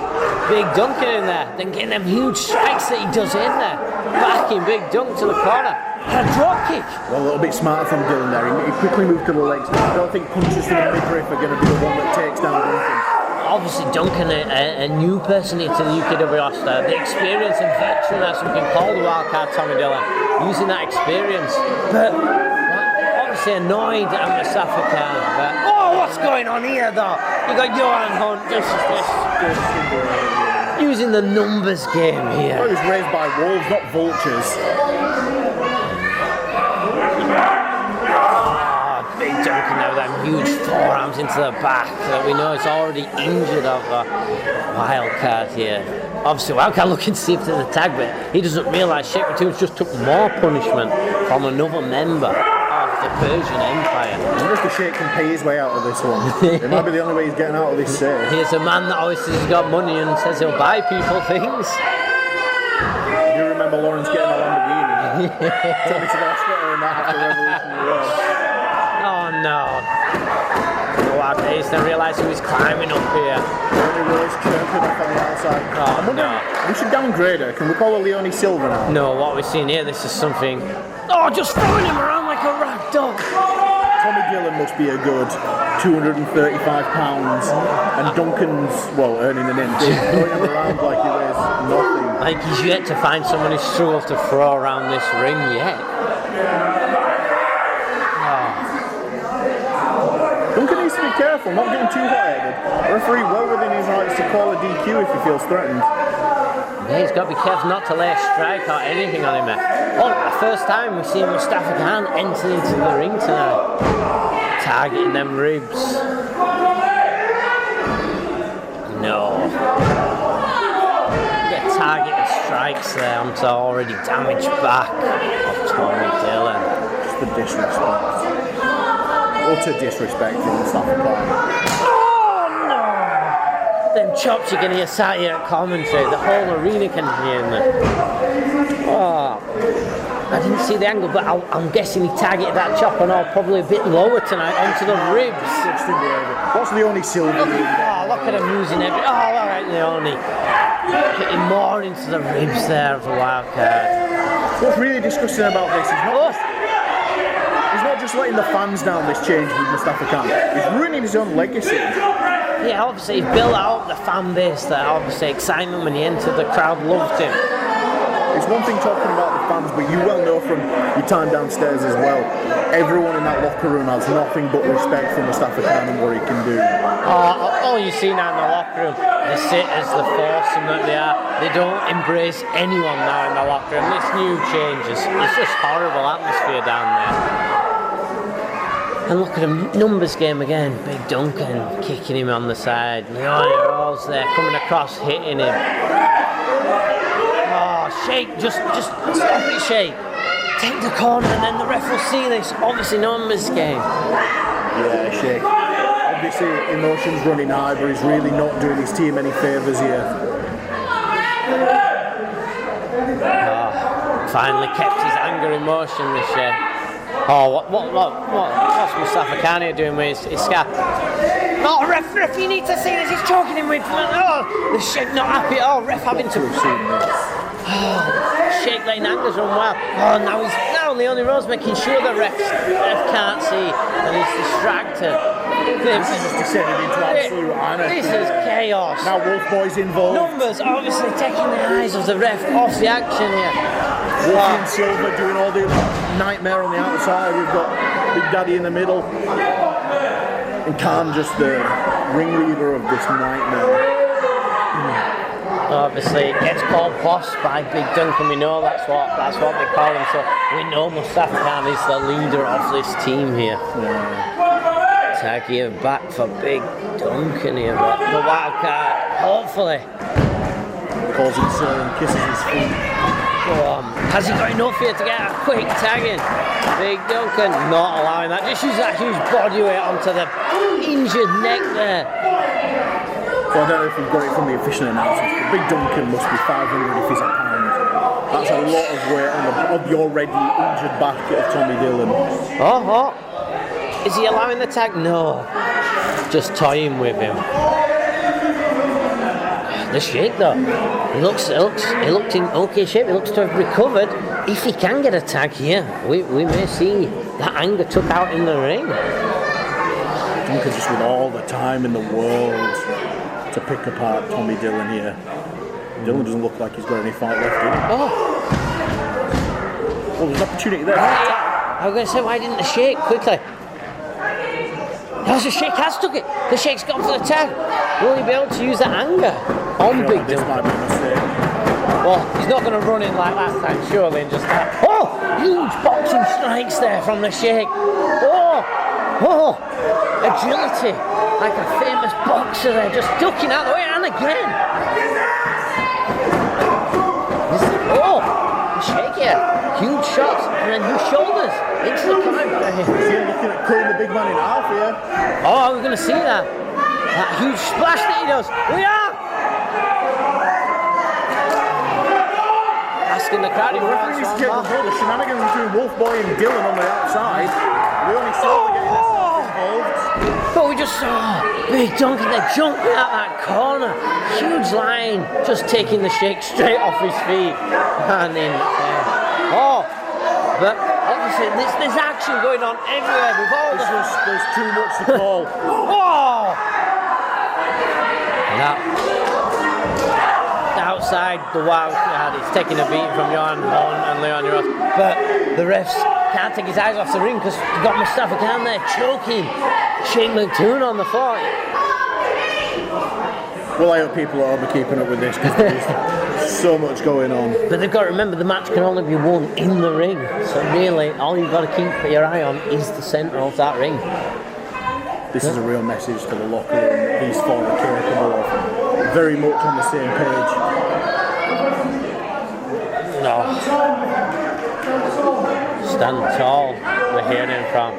Big Duncan in there, then getting them huge strikes that he does in there. Backing Big Dunk to the corner. And a drop kick. Well, a little bit smarter from Dillon there. He quickly moved to the legs. I don't think punches to the midriff are going to be the one that takes down Duncan. Obviously Duncan, a new person into the UKW roster, the experience and veteran, as we can call the Wildcat Tommy Dillon, using that experience. But annoyed at Mustafa Khan, but what's going on here though? You got Johan Hunt just using the numbers game here. Well, he was raised by wolves, not vultures. Big Duncan now, them huge forearms into the back that we know is already injured of Wildcat here. Obviously Wildcat looking to see if there's a tag, but he doesn't realise Sheikh Matoons just took more punishment from another member the Persian Empire. I wonder if the Sheikh can pay his way out of this one. It might be the only way he's getting out of this safe. Here's a man that always says he's got money and says he'll buy people things. You remember Lawrence getting a Lamborghini? Took me to the hospital and that after Revolutionary Road. Oh no. He's then realised he was climbing up here. Leonie Rose chirping off on the outside. Oh, no. We should downgrade her. Can we call her Leonie Silver now? No, what we're seeing here, this is something... Oh, just throwing him around like a rag dog. Tommy Dillon must be a good 235 pounds, and Duncan's, well, earning an inch, throwing him around like he weighs nothing. Like he's yet to find someone who struggles to throw around this ring yet. Duncan needs to be careful, not getting too hot-headed. Referee well within his rights to call a DQ if he feels threatened. Yeah, he's got to be careful not to lay a strike or anything on him there. Oh, the first time we've seen Mustafa Khan enter into the ring tonight. Targeting them ribs. No. Get targeted strikes there onto the already damaged back of Tommy Dillon. Just the disrespect. Utter disrespect from Mustafa Khan. Them chops you can hear sat here at commentary, the whole arena can hear them. Oh, I didn't see the angle, but I'm guessing he targeted that chop and all probably a bit lower tonight onto the ribs. What's the only silver? Oh, look at him using every. Oh, alright, the only hitting more into the ribs there of the wild card. What's really disgusting about this is he's not just letting the fans down this change with Mustafa Khan, he's ruining his own legacy. Yeah, obviously he built out the fan base there, obviously excitement when he entered, the crowd loved him. It's one thing talking about the fans, but you well know from your time downstairs as well, everyone in that locker room has nothing but respect for Mustafa Khan and what he can do. All you see now in the locker room, they sit as the foursome that they are. They don't embrace anyone now in the locker room. This new changes. It's just horrible atmosphere down there. And look at him, numbers game again. Big Duncan kicking him on the side. Leone Rose there coming across, hitting him. Oh, Shake, just stop it, Shake. Take the corner and then the ref will see this. Obviously numbers game. Yeah, Shake. Obviously emotions running high, but he's really not doing his team any favours here. Oh, finally kept his anger in motion, this Shake. Oh, what's Mustafa Khan here doing with his scarf? Oh, ref, you need to see this, he's choking him with, oh, the Sheikh not happy at all, ref having to, oh, Sheikh letting angers run wild. Oh, now Leone Rose making sure the ref can't see, and he's distracted. This is just descended into absolute anarchy. This is chaos. Now Wolf Boy's involved. Numbers obviously taking the eyes of the ref off the action here. Wolfie and Silver doing all the nightmare on the outside. We've got Big Daddy in the middle. And Khan just the ringleader of this nightmare. Obviously it gets called boss by Big Duncan, we know that's what they call him, so we know Mustafa Khan is the leader of this team here. Yeah. Tag here back for Big Duncan here, but the wild card, hopefully. Calls him sir and kisses his feet. Go on. Has he got enough here to get a quick tag in? Big Duncan not allowing that. Just use that huge body weight onto the injured neck there. So I don't know if you've got it from the official announcement, but Big Duncan must be 500 if he's a pound. That's a lot of weight on the already injured back of Tommy Dillon. Oh. Is he allowing the tag? No. Just toying with him. The Sheikh though, he looked in okay shape, he looks to have recovered. If he can get a tag here, we may see that anger took out in the ring. Duncan just with all the time in the world to pick apart Tommy Dillon here. Dillon doesn't look like he's got any fight left in him. Oh, well, there's an opportunity there. I was going to say, why didn't the Sheikh quickly? The Sheikh has took it. The Sheikh's gone for the tag. Will he be able to use that anger on Big Duncan? This might be a mistake. Well, he's not going to run in like last time, surely, and just that. Oh, huge boxing strikes there from the Sheikh. Oh, agility, like a famous boxer there, just ducking out the way, and again. Oh, the Sheikh here, huge shots, and then huge shoulders into the crowd. He's looking at cutting the big man in half here. Oh, we're going to see that. That huge splash that he does. We are! Asking the crowd if the referee needs to take control of the shenanigans between Wolf Boy and Dillon on the outside. We only saw getting involved. But we just saw Big Duncan there jumping out that corner. Huge line, just taking the Sheikh straight off his feet. And in but honestly, there's action going on everywhere with all the... There's too much to call. Oh! And that... Outside the wild card, it's taking a beating from Johan Horn and Leon Ross. But the refs can't take his eyes off the ring because you've got Mustafa Khan there choking Shane McToon on the floor. Well, I hope people are keeping up with this because there's so much going on. But they've got to remember the match can only be won in the ring. So really, all you've got to keep your eye on is the centre of that ring. This is a real message to the locker room. These four are capable of very much on the same page. No. Stand tall, we're hearing from.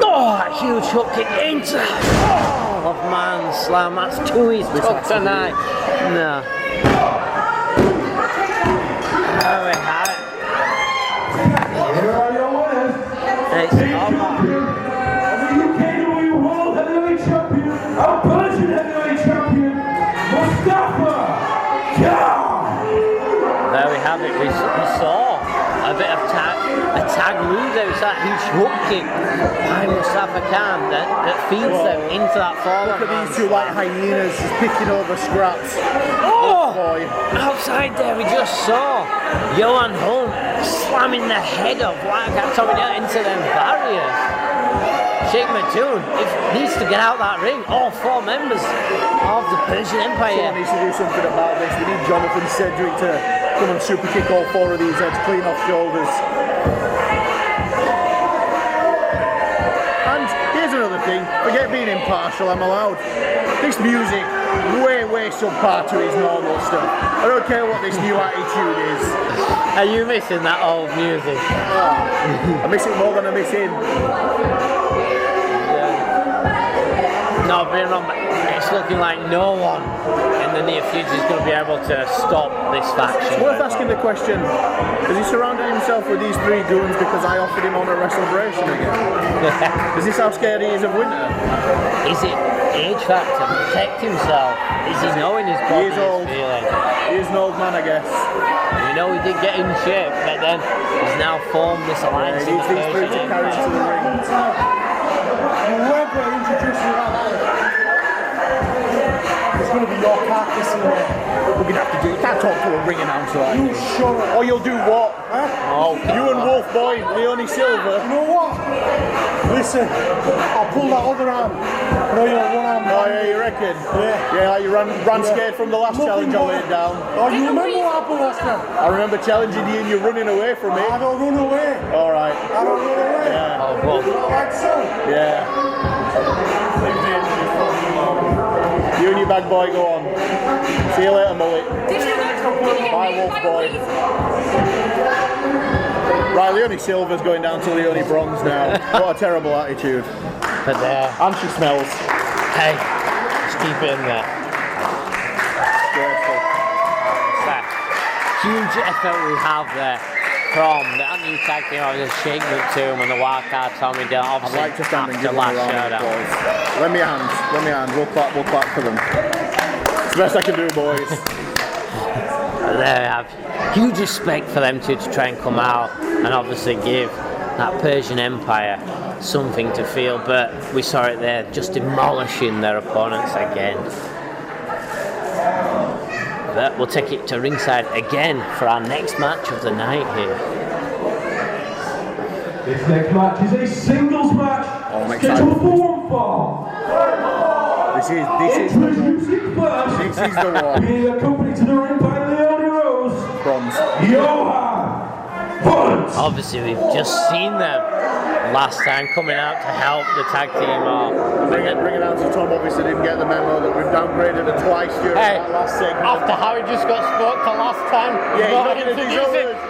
Oh, that huge hook kick into of man slam. That's to his tuck tonight. No. There we have it. Here are your winners. It's over. The UKW World Heavyweight Champion and Persian Heavyweight Champion, Mustafa Khan. There we have it. We saw a bit of tag move there. It's that huge hook kick by Mustafa Khan that feeds them into that fallen. Look at these two like hyenas just picking over scraps. Oh! Outside there we just saw Johan Holm slamming the head of Wildcat Tommy Dale into them barriers. Sheikh Mattoon needs to get out that ring. All four members of the Persian Empire. Someone needs to do something about this. We need Jonathan Cedric to come and super kick all four of these heads clean off shoulders. And here's another thing. Forget being impartial, I'm allowed. This music, way subpar to his normal stuff. I don't care what this new attitude is. Are you missing that old music? I miss it more than I miss him. No, being wrong, but it's looking like no one in the near future is going to be able to stop this faction. It's worth asking the question, has he surrounded himself with these three goons because I offered him on a celebration again? Is this how scared he is of winter? Is it age factor? Protect himself? Is he knowing his body is feeling? He is an old man, I guess. You know he did get in shape, but then he's now formed this alliance. He needs these three to carry to the ring. Whoever introduces you like that, it's going to be your carcass in there. We're going to have to do it. You can't talk to a ring announcer like You this. shut up. Or you'll do what? Huh? Oh, you and Wolf Boy, Leone Silva. You know what? Listen, I'll pull that other arm. No, you're one arm. Oh yeah, you reckon? Yeah. Yeah, like you ran scared from the last challenge I laid down. Oh, you remember what happened last time? I remember challenging you and you running away from me. I don't run away. Alright. I don't run away. Yeah. Oh, well. Like so. Yeah. You and your bag boy, go on. See you later, Mullet. Bye, Wolf Boy. Right, Leone Silva's going down to Leone Bronze now. What a terrible attitude. But there. And she smells. Hey, just keep it in there. Disgraceful. It's that huge effort we have there from that new tag team of the Sheikh McToom and the wildcard Tommy Dale. I'd like to stand and give them a last round of Showdown. applause. Lend me a hand. We'll clap for them. It's the best I can do, boys. There we have huge respect for them two to try and come out and obviously give that Persian Empire something to feel, but we saw it there, just demolishing their opponents again. But we'll take it to ringside again for our next match of the night here. This next match is a singles match. Oh, I'm scheduled excited. for one fall. This is Introducing first, This is the one. being accompanied to the ring by Leone Rose, Bronze. Johan Hunt. Obviously, we've just seen them last time coming out to help the tag team off. Bring it down to Tom. Obviously didn't get the memo that we've downgraded her twice during that last segment. After how he just got spoke to last time, Yeah, he's not gonna do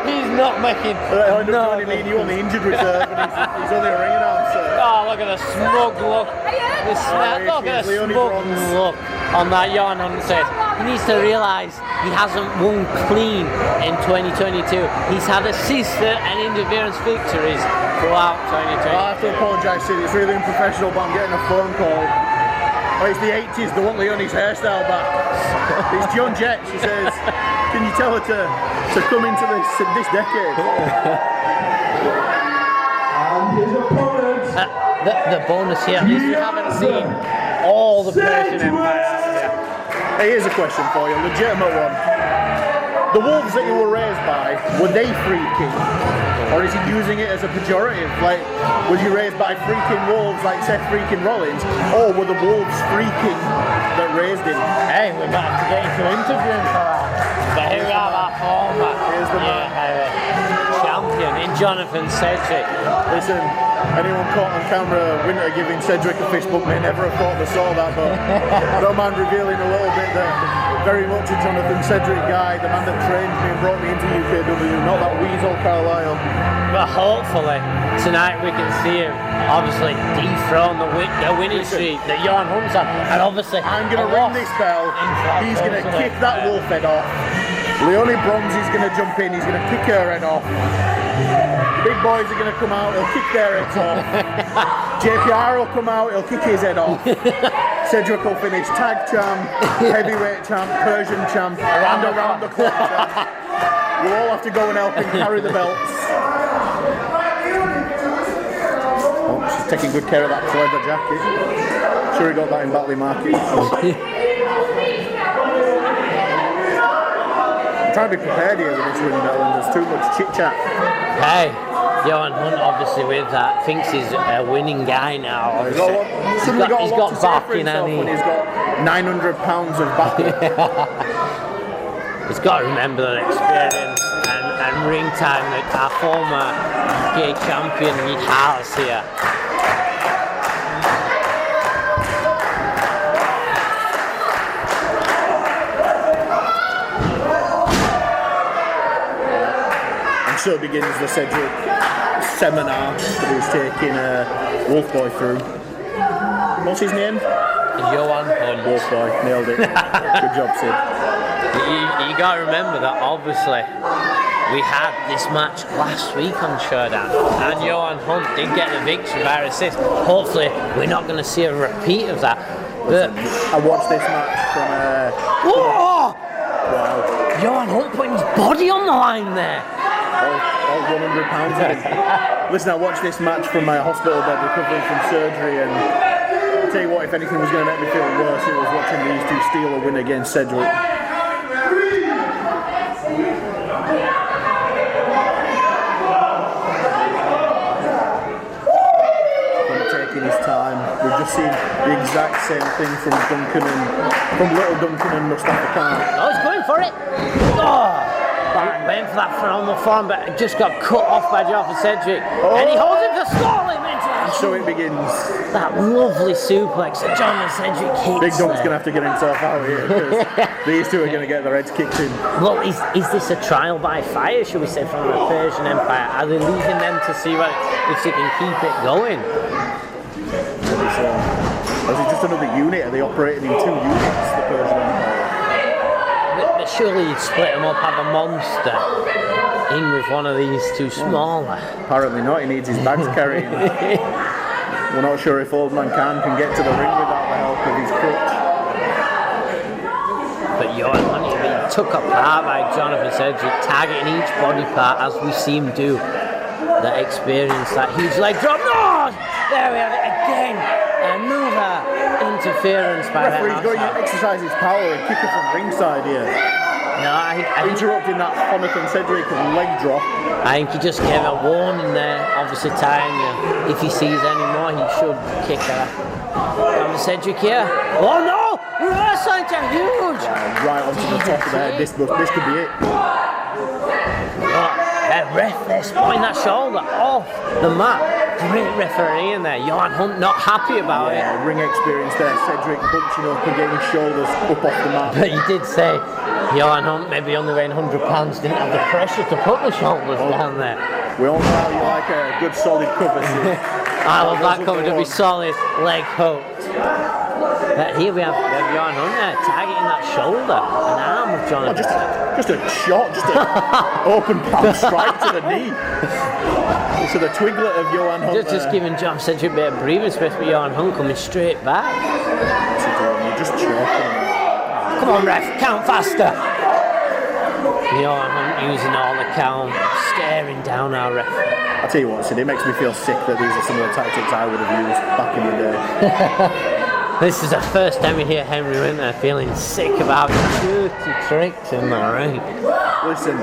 he's not making. I end up leaving you on the injured reserve, and he's only a ring announcer. Oh, look at the smug look. Look at the smug look on that Johan Hunt says. He needs to realise he hasn't won clean in 2022. He's had assist and interference victories throughout 2022. I have to apologise, Sid. It's really unprofessional, but I'm getting a phone call. Oh, it's the 80s. They want Leone's hairstyle back. It's John Jett. She says, "Can you tell her to come into this decade?" his opponent. The bonus here is you haven't seen all the Persian Empire out here. Hey, here's a question for you, legitimate one. The wolves that you were raised by, were they freaking? Or is he using it as a pejorative? Like, was you raised by freaking wolves like Seth freaking Rollins? Or were the wolves freaking that raised him? Hey, we might have to get into interviewing for that. But here we have our former Here's the man. champion in Jonathan Cedric. Listen, anyone caught on camera Winter giving Cedric a fist bump may never have thought they saw that, but I don't mind revealing a little bit that very much a Jonathan Cedric guy, the man that trained me and brought me into UKW, not that weasel Carlisle. But hopefully tonight we can see him obviously dethrone the winning streak that Johan Hunt's on, and obviously I'm going to ring this bell, he's going to kick that wolf head off. Leonie Bronzi's going to jump in, he's going to kick her head off. Big boys are going to come out, he'll kick their heads off. JPR will come out, he'll kick his head off. Cedric will finish tag champ, heavyweight champ, Persian champ, and around the clock champ. We'll all have to go and help him carry the belts. Oh, she's taking good care of that leather jacket. Sure he got that in Batley Market. I'm trying to be prepared here with this ring bell and there's too much chit chat. Hey, Johan Hunt obviously with that thinks he's a winning guy now. He's got backing and he's got 900 pounds of backing. He's got to remember that experience and ring time that our former UK champion has here. So begins the Cedric seminar that he's taking Wolfboy through. What's his name? Johan Hunt. Wolfboy, nailed it. Good job, Sid. You got to remember that obviously we had this match last week on Showdown and Johan Hunt did get the victory by assist. Hopefully we're not going to see a repeat of that. But I watched this match from whoa! Wow. Johan Hunt putting his body on the line there. All 100 pounds of it. Listen, I watched this match from my hospital bed recovering from surgery, and I'll tell you what, if anything was going to make me feel worse, it was watching these two steal a win against Cedric. Taking his time. We've just seen the exact same thing from Little Duncan and Mustafa Khan. Oh, he's going for it. Oh! Went for that phenomenal form, but it just got cut off by Jonathan Cedric. Oh. And he holds it to stall him into that. And so it begins. That lovely suplex that Jonathan Cedric hits. Big Dunk's going to have to get himself out here because these two are going to get their heads kicked in. Well, is this a trial by fire, should we say, from the Persian Empire? Are they leaving them to see if they can keep it going? Is it just another unit? Are they operating in two units, the Persian Empire? But surely you'd split them up, have a monster in with one of these two smaller. Apparently not, he needs his bags carrying. We're not sure if Old Man Khan can get to the ring without the help of his crutch. But Johan Hunt being took apart by Jonathan Cedric, targeting each body part as we see him do. That experience, that huge leg drop. No! There we have it again. Another interference by the referee's going to exercise his power and kick it from ringside here. No, I think interrupting that Jonathan Cedric leg drop. I think he just gave a warning there, obviously tying you. If he sees any more, he should kick her. Jonathan Cedric here. Oh no! Reverse into huge! Right onto the top of the head. This could be it. Ref there, spotting that shoulder off the mat. Great referee in there. Johan Hunt not happy about it. Ring experience there. Cedric bunching up and getting his shoulders up off the mat. But you did say Johan Hunt, maybe only weighing 100 pounds, didn't have the pressure to put the shoulders down there. We all know how you like a good solid cover. I love that cover to be solid, leg hooked. But here we have Johan Hunt there, targeting that shoulder, an arm of Jonathan. Just a shot, just an open palm strike to the knee. So the twiglet of Johan Hunt. Just giving Jonathan Cedric a bit of breathing space, but Johan Hunt coming straight back. You're just choking. Come on, ref, count faster. Johan Hunt using all the count, staring down our referee. I tell you what, Sid, it makes me feel sick that these are some of the tactics I would have used back in the day. This is the first time we hear Henry Winter feeling sick about dirty tricks in the ring. Listen,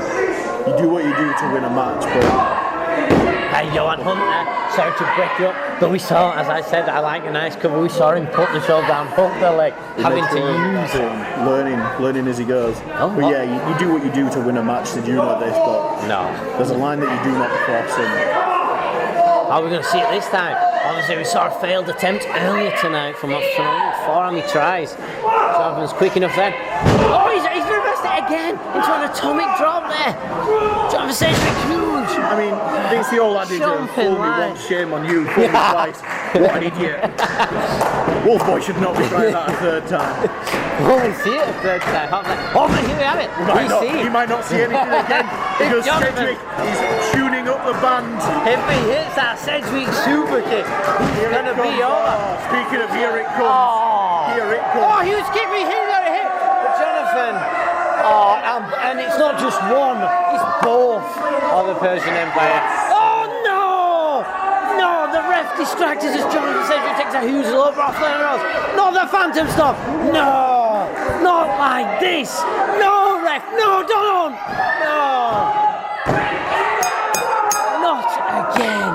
you do what you do to win a match, but... Hey, Johan Hunter, sorry to break you up, but we saw, as I said, I like a nice cover, we saw him put the Showdown, put the leg, having to use it. Learning as he goes. Oh, but yeah, you do what you do to win a match, Did you know this? But no. There's a line that you do not cross. Are we going to see it this time? Obviously, we saw a failed attempt earlier tonight from off forearm. He tries. Jonathan's quick enough then. Oh, he's reversed it again into an atomic drop there. Jonathan Sedgwick, huge. I mean, it's the old adage of fool me once, shame on you, fool me twice. What an idiot. Wolfboy should not be trying that a third time. Will we see it a third time? Oh, but here we have it. He might not see anything again because Sedgwick is tuning up the band. If he hits that Sedgwick super kick, he's going to be over. Speaking of here it comes. Here it comes. Oh, huge kick, we hit it hit. But Jonathan, and it's not just one, it's both of the Persian Empire. Oh no! No, the ref distracted as Jonathan Sedgwick takes a huge low off Leonard Rose. Not the Phantom Stop. No! Not like this. No, ref. No, don't. No. Not again.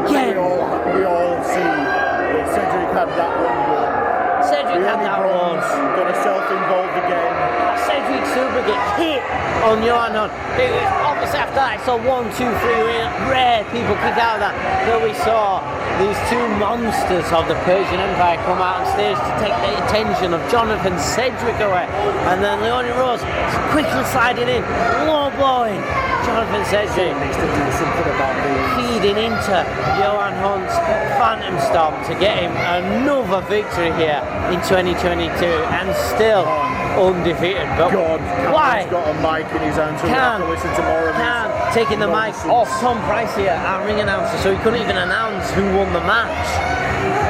Again. We all see that Sedgwick had that one goal. Sedgwick had that one. Got herself involved again. Sedgwick super get hit on Johan Hunt. It was obviously after that, I saw 1, 2, 3 rare people kick out of that. But we saw these two monsters of the Persian Empire come out on stage to take the attention of Jonathan Sedgwick away. And then Leonie Rose quickly sliding in, low blowing. Jonathan Sedgwick needs to do something about feeding into Johan Hunt's Phantom Stomp to get him another victory here in 2022 and still undefeated. But why? He's got a mic in his hand, so we have to listen to more of this. Taking the mic off Tom Price here, our ring announcer, so he couldn't even announce who won the match.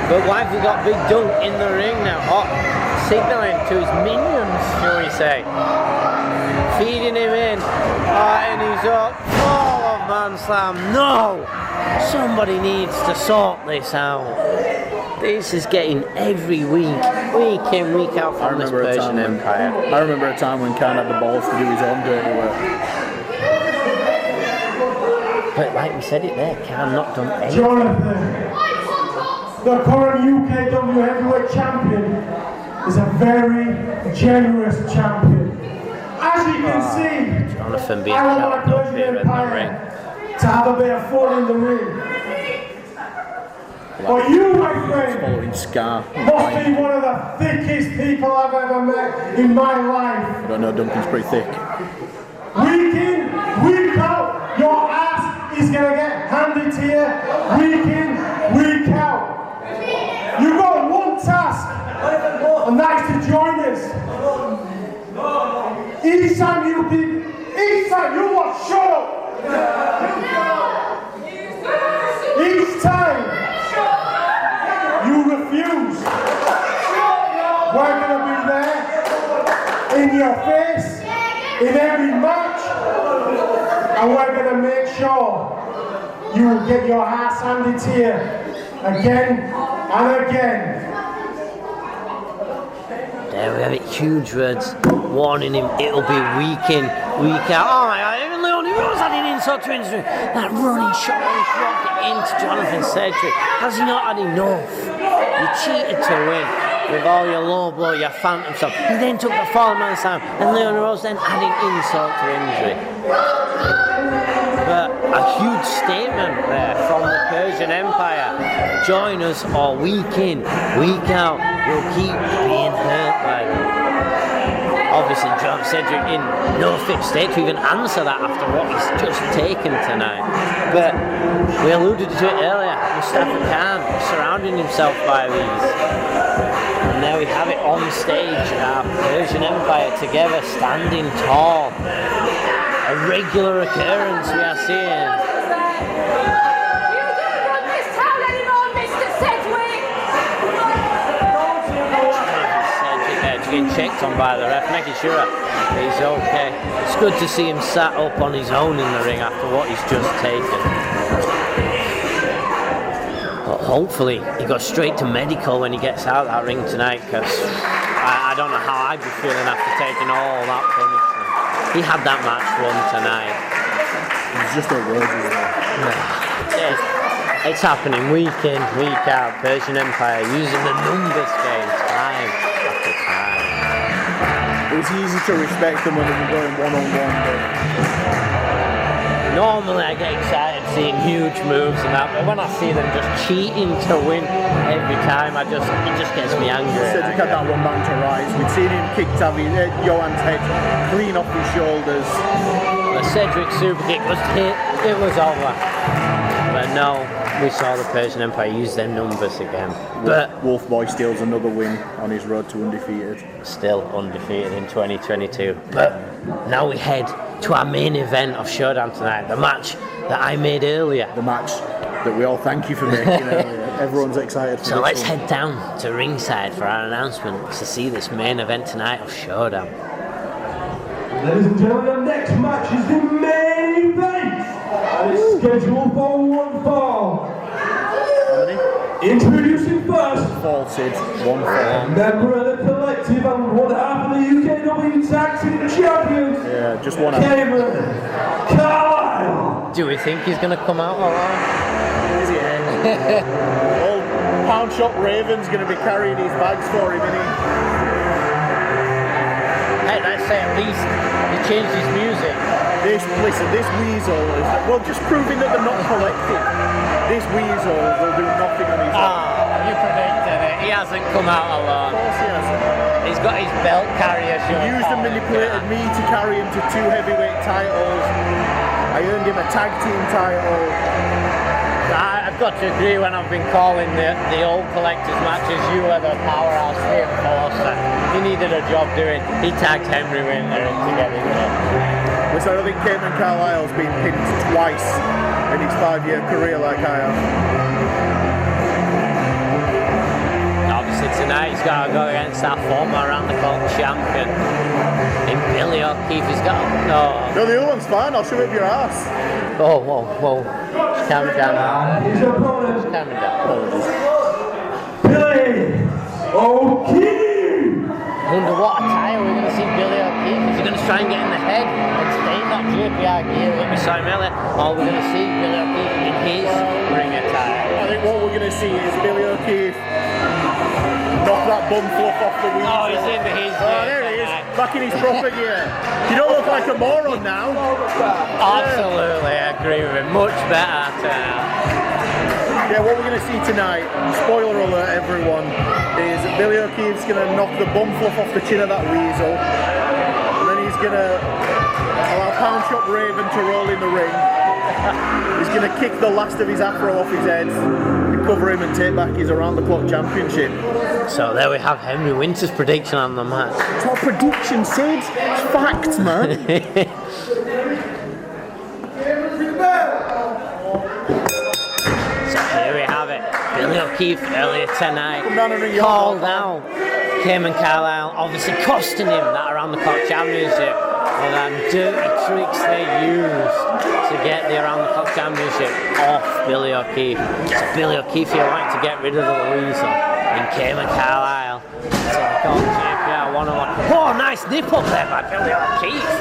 But why have we got Big Dunk in the ring now? Oh, signalling to his minions, shall we say. Feeding him in, and he's up, full of man slam. No! Somebody needs to sort this out. This is getting every week in, week out from this Persian Empire. I remember a time when Khan had the balls to do his own dirty work. But like we said it there, Khan not done anything. Jonathan, the current UKW heavyweight champion, is a very generous champion. As you can see, Jonathan being I want held my up Persian here in the Empire ring. to have a bit of fun in the ring. But you, my friend, Following Scar. must be one of the thickest people I've ever met in my life. I don't know, Duncan's pretty thick. Week in, week out, your ass is gonna get handed to you. Week in, week out. You've got one task, and that is to join us. Each time you want shut up. Each time you refuse, we're gonna be there in your face in every match, and we're gonna make sure you will get your ass handed to you again and again. There we have it, huge words warning him it'll be week in, week out. Oh my god, even Leonie Rose had an insult to injury. That running shot rocket into Jonathan Sedgwick. Has he not had enough? You cheated to win with all your low blow, your phantom stuff. He then took the fall man slam, and Leonie Rose then adding insult to injury. But a huge statement there from the Persian Empire. Join us all week in, week out. We'll keep being hurt by them. Obviously, John Sedgwick in no fit state to even answer that after what he's just taken tonight. But we alluded to it earlier. Mustafa Khan surrounding himself by these. And there we have it on stage. Our Persian Empire together, standing tall. A regular occurrence we are seeing. after getting checked on by the ref, making sure he's okay. It's good to see him sat up on his own in the ring after what he's just taken. But hopefully he got straight to medical when he gets out of that ring tonight, because I don't know how I'd be feeling after taking all that punishment. He had that match won tonight. It's just a word, isn't it? It's happening week in, week out. Persian Empire using the numbers game time after time. It's easy to respect them when they're going one-on-one, but normally I get excited seeing huge moves and that, but when I see them just cheating to win every time, it just gets me angry. Cedric had that one back to rise. We'd seen him kick Johan's head clean off his shoulders. The Cedric super kick was hit, it was over. But no, we saw the Persian Empire use their numbers again. But Wolf Boy steals another win on his road to undefeated. Still undefeated in 2022. But now we head to our main event of Showdown tonight, the match that I made earlier. The match that we all thank you for making earlier. Everyone's excited for So this let's one. head down to ringside for our announcement to see this main event tonight of Showdown. Ladies and gentlemen, our next match is the main event. And it's scheduled for one fall. How many? Introducing first, Faulted, one fall. member of the collective and one half of the UKW Tag Team Champions, Yeah, just one out. Cameron Carlisle. Do we think he's going to come out alive? Is he? Old Pound Shop Raven's going to be carrying his bags for him, isn't he? Hey, let's say at least he changed his music. This weasel is, well, just proving that they're not collected. This weasel will do nothing on his own. You predicted it. He hasn't come out Of alone. course he hasn't. He's got his belt carrier shirt. He used and manipulated me to carry him to 2 heavyweight titles. I earned him a tag team title. I've got to agree, when I've been calling the old collectors matches, you were the powerhouse reinforcer. He needed a job doing. He tagged Henry Winter to get in there. Listen, I don't think Cameron Carlisle's been pinned twice in his 5-year career like I have. Obviously tonight he's got to go against that former around the clock champion in Billy O'Keefe. He's got No, the other one's fine. I'll shove it up your ass. whoa. Just calm it down now. His opponent, Just calm it down. Billy O'Keefe. I wonder what attire we're going to see Billy O'Keefe. Is he going to try and get in the head and stay in that JPR gear that we saw him earlier? Or we're going to see Billy O'Keefe in his ring attire? I think what we're going to see is Billy O'Keefe knock that bum fluff off the wheel. Oh, he's in his gear. There he is, back in his proper gear. You don't look like a moron now. Absolutely, I agree with him. Much better tonight. Yeah, what we're going to see tonight, spoiler alert everyone, is that Billy O'Keefe's going to knock the bum fluff off the chin of that weasel, and then he's going to allow Pound Shop Raven to roll in the ring. He's going to kick the last of his afro off his head, recover him and take back his around-the-clock championship. So there we have Henry Winter's prediction on the match. It's not prediction, Sid. It's facts, man. So here we have it. Billy O'Keefe earlier tonight Come down and ring your called bell. out Cameron Carlisle, obviously costing him that around the clock championship. And them dirty tricks they used to get the around the clock championship off Billy O'Keefe. So Billy O'Keefe here wanting to get rid of the weasel. And Cameron Carlisle take on JPR 1-on-1. Oh, nice nip up there by Billy O'Keefe.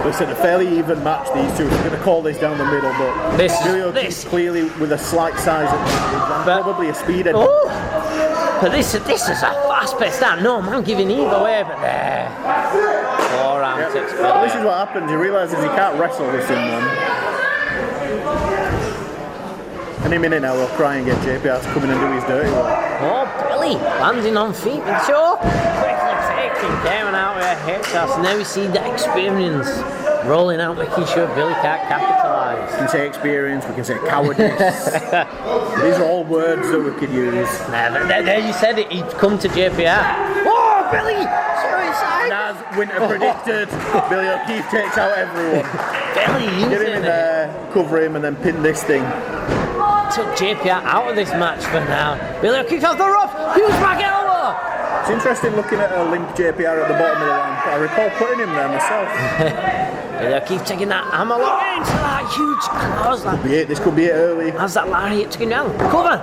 Listen, a fairly even match, these two. We're going to call this down the middle, but Billy O'Keefe clearly with a slight size advantage and probably a speed advantage. But this is a fast-paced start. No man giving either way, but there. 4 round 6. Well, this is what happens. He realises he can't wrestle this in, man. Any minute now, we'll try and get JPR to come in and do his dirty work. Oh, Billy landing on feet with Shaw. Quickly taking Cameron out with a hip toss. And there we see that experience rolling out, making sure Billy can't capitalise. We can say experience, we can say cowardice. These are all words that we could use. There you said it, he'd come to JPR. Oh, Billy! Suicide! And as Winter predicted, Billy O'Keefe takes out everyone. Billy Get him in there, cover him, and then pin this thing. Took JPR out of this match for now. Billy O'Keefe off the rope. Huge back elbow. It's interesting looking at a limp JPR at the bottom of the ramp. I recall putting him there myself. They'll keep taking that hammer lock into that huge claws. This could be it early. How's that lariat taking down? Cover!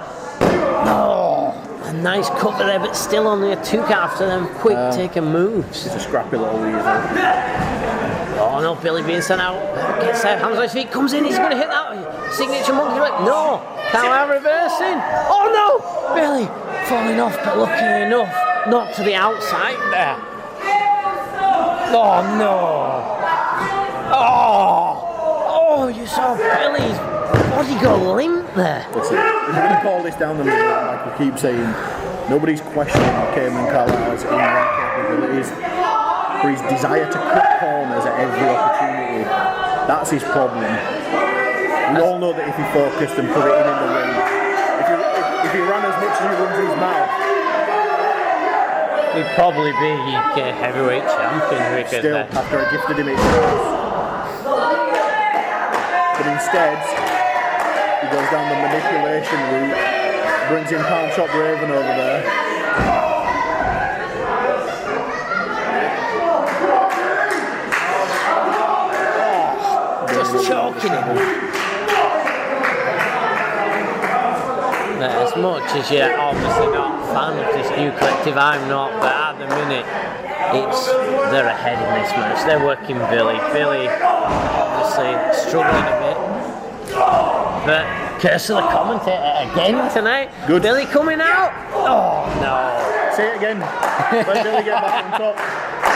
Oh, a nice cover there, but still only a 2 count after them quick taking moves. It's a scrappy little weasel. Oh no, Billy being sent out. Gets there, hands on his feet, comes in, he's going to hit that signature monkey like, no! Carlisle reversing. Oh no! Billy falling off, but lucky enough, not to the outside there. Oh no! Oh, you saw Billy's body go limp there. Listen, if we're going to call this down the middle, like we keep saying, nobody's questioning Cayman Carlisle's in-ring capabilities, but his desire to cut corners at every opportunity, that's his problem. We all know that if he focused and put it in the ring, if he ran as much as he runs his mouth, he'd probably be UK heavyweight champion. Still, after I gifted him his house. But instead, he goes down the manipulation route, brings in Pound Shop Raven over there. Just choking him. As much as you're obviously not a fan of this new collective, I'm not, but at the minute, they're ahead in this match. They're working Billy. Billy obviously struggling a bit. But curse of the commentator again tonight. Good. Billy coming out. Oh no. Say it again. Let Billy get back on top.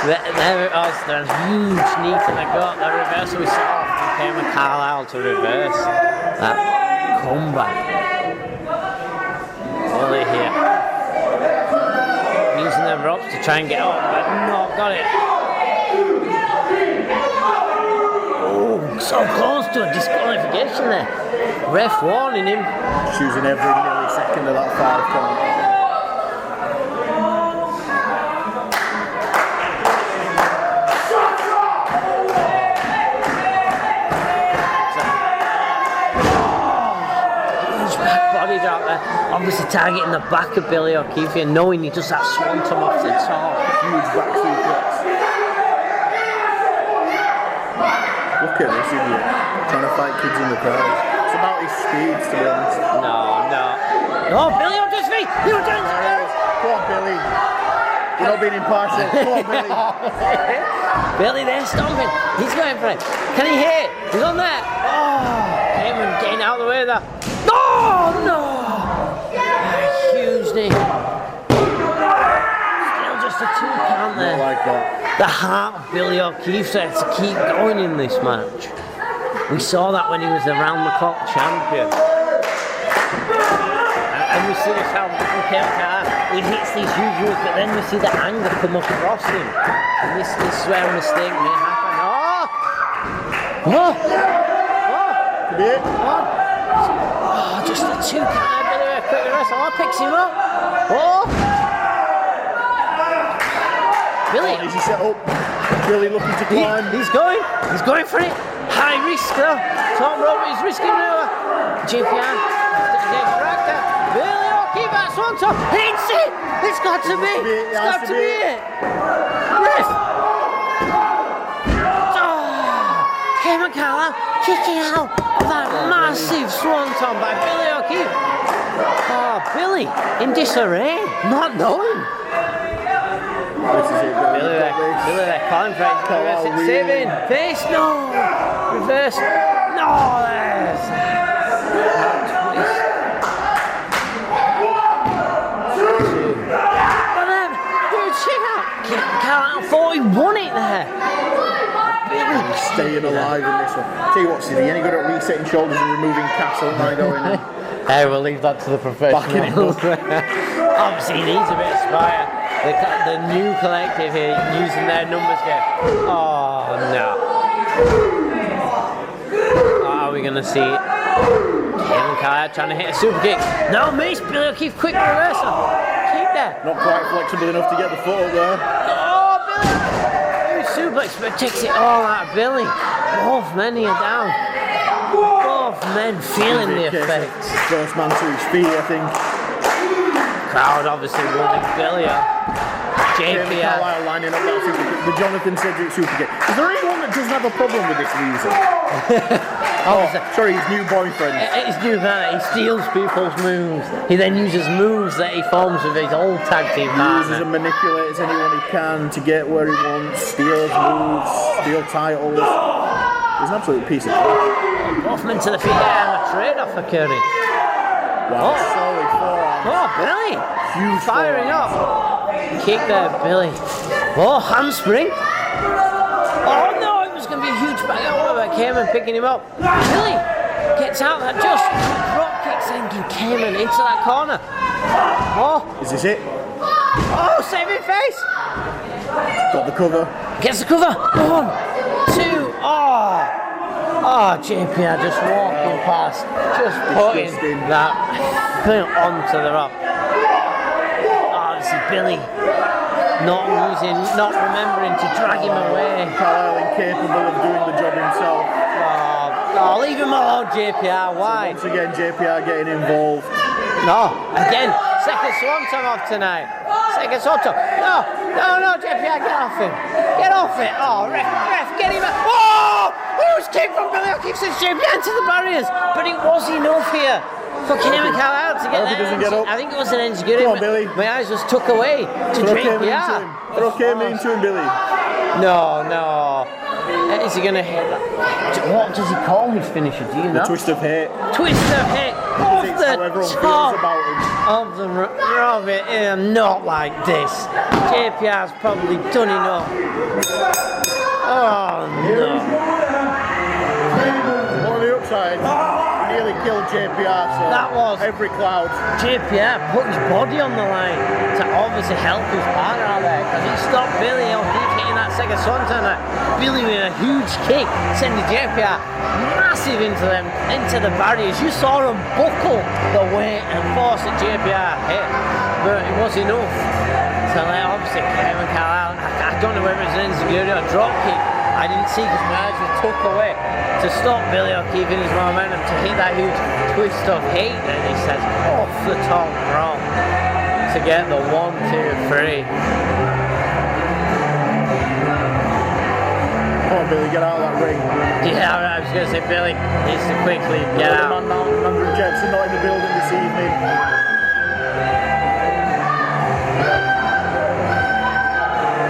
There it was. There's a huge knee to the gut. That reversal we saw from Cayman Carlisle to reverse that comeback. Billy here. Using the ropes to try and get up, but not got it. Oh, so close to a disqualification there. Ref warning him. Choosing every millisecond of that 5 count. Out there, obviously targeting the back of Billy O'Keefe and knowing he does that swanton off the top. Huge back suplex. Look at this idiot trying to fight kids in the crowd. It's about his speed, to be honest. No. Oh, Billy on his feet! Come on, Billy. You're not being impartial. Come on, Billy. Billy there stomping. He's going for it. Can he hit? He's on there. Oh, Cayman getting out of the way there. Oh no! Huge knee. Still just a 2 count there. Not like that. The heart of Billy O'Keefe said to keep going in this match. We saw that when he was the round-the-clock champion. And we see this how he hits these huge moves, but then we see the anger come across him. And this is where a mistake may happen. Just a 2 count, Billy, quick reversal. Picks him up. Billy. Is he set up? Billy looking to climb. He's going for it. High risk though. Top rope is risking now. JPR gets dragged out. Billy O'Keefe at Swanton. Hits it. It's got to be. It's got to be it. Ref. Cayman Carlisle kicking out of that massive swanton by Billy O'Keefe. Oh, Billy in disarray, not knowing. This is it, Billy there calling for it. Saving. Face, no. Reverse. No, there's. But then, dude, check out. Carlisle thought he won it there. He's staying alive in this one. Tell you what, Sidney, you ain't good at resetting shoulders and removing castle and going in. Hey, we'll leave that to the professionals. Obviously, he needs a bit of spire. The new collective here using their numbers game. Oh no. Are we gonna see it? Cayman Carlisle trying to hit a super kick. No miss. Billy O'Keefe, quick reversal. Keep there. Not quite flexible enough to get the foot up there. Oh, Billy! Suplex, but takes it all out of Billy. Both men are down. Both men feeling the effects. First man to his feet, I think. crowd obviously wanting Billy up. Jamie JPR. Carlisle lining up that super kick. The Jonathan Cedric super kick. Is there anyone that doesn't have a problem with this music? Sorry, his new boyfriend. His new man, he steals people's moves. He then uses moves that he forms with his old tag team Uses partner. and manipulates anyone he can to get where he wants, steals moves, steal titles. He's an absolute piece of crap. Hoffman to the feet there and a trade-off occurring. Wow, solid forearm. Oh, Billy! Huge Firing forearm. up. Kick there, Billy. Oh, handspring. Oh no, it was going to be a huge back out by Cayman picking him up. Billy gets out that just drop kick sending Cayman into that corner. Oh, Is this it? oh, saving face. Got the cover. Gets the cover. 1, 2, oh. Oh, JPR just walking past, just putting Disgusting. putting it onto the rock. Oh, this is Billy not remembering to drag him away. Carlisle incapable of doing the job himself. Oh, leave him alone, JPR. Why? Once again, JPR getting involved. No, again, second swanton off tonight. Second swanton. No, JPR, get off him. Get off it. Oh, ref, get him out. Oh! Huge kick from Billy O'Keefe sends JPR into the barriers. But it was enough here for Cayman Carlisle to get I hope he there. doesn't get up. I think it was an enzuigiri. Come on, Billy. My eyes just took away to Throw Cayman into JPR. him. Throw Cayman into him, Billy. No. Is he going to hit that? What does he call his finisher? Do you know? The twist of hate. Twist of hit off It's how everyone the feels top about him. of the Robert. Not like this. JPR's probably done enough. Oh no. On the upside, he nearly killed JPR, so That was- every cloud. JPR put his body on the line to obviously help his partner out there because he stopped Billy O'Keefe hitting that second swanton. Billy with a huge kick sending JPR massive into the barriers. You saw him buckle the weight and force that JPR hit, but it was enough to let obviously Cayman Carlisle. I don't know whether it was an enzuigiri or a drop kick. I didn't see because my eyes were tucked away to stop Billy O'Keefe in his momentum to hit that huge twist of hate that he says off the top rope to get the 1, 2, 3. Come on, Billy, get out of that ring. Yeah, I was going to say Billy needs to quickly get out. Man Mountain, Andrew Jepson not in the building this evening.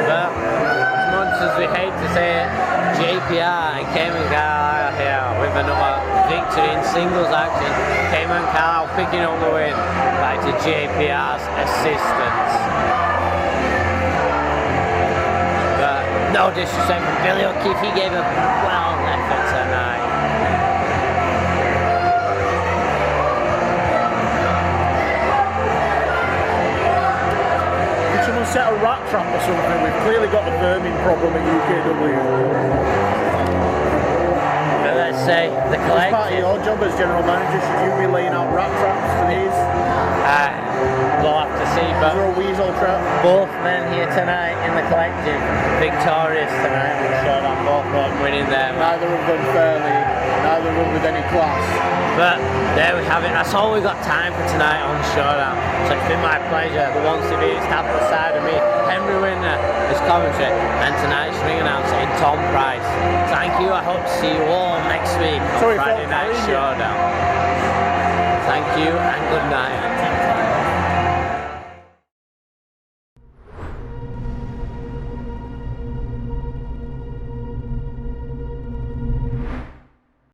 But as much as we hate to say it, JPR and Cayman Carlisle here with another victory in singles action. Cayman Carlisle picking up the win back to JPR's assistance. But no disrespect from Billy O'Keefe, he gave a well effort tonight. Did someone set a rat trap or something? We've clearly got the vermin problem at UKW. But let's say the As part of collective. your job as general manager, should you be laying out rat traps for these? We'll have to see, Is but there a weasel trap? both men here tonight in the collective victorious tonight in the Showdown, both of them winning their match. Neither of them fairly, neither of them with any class. But there we have it, that's all we've got time for tonight on Showdown. So it's been my pleasure, the ones to be stabbed at the side of me, Henry Winner as commentary, and tonight's ring announcer in Tom Price. Thank you, I hope to see you all next week on Sorry, Friday Tom, Night how are you? Showdown. Thank you and good night.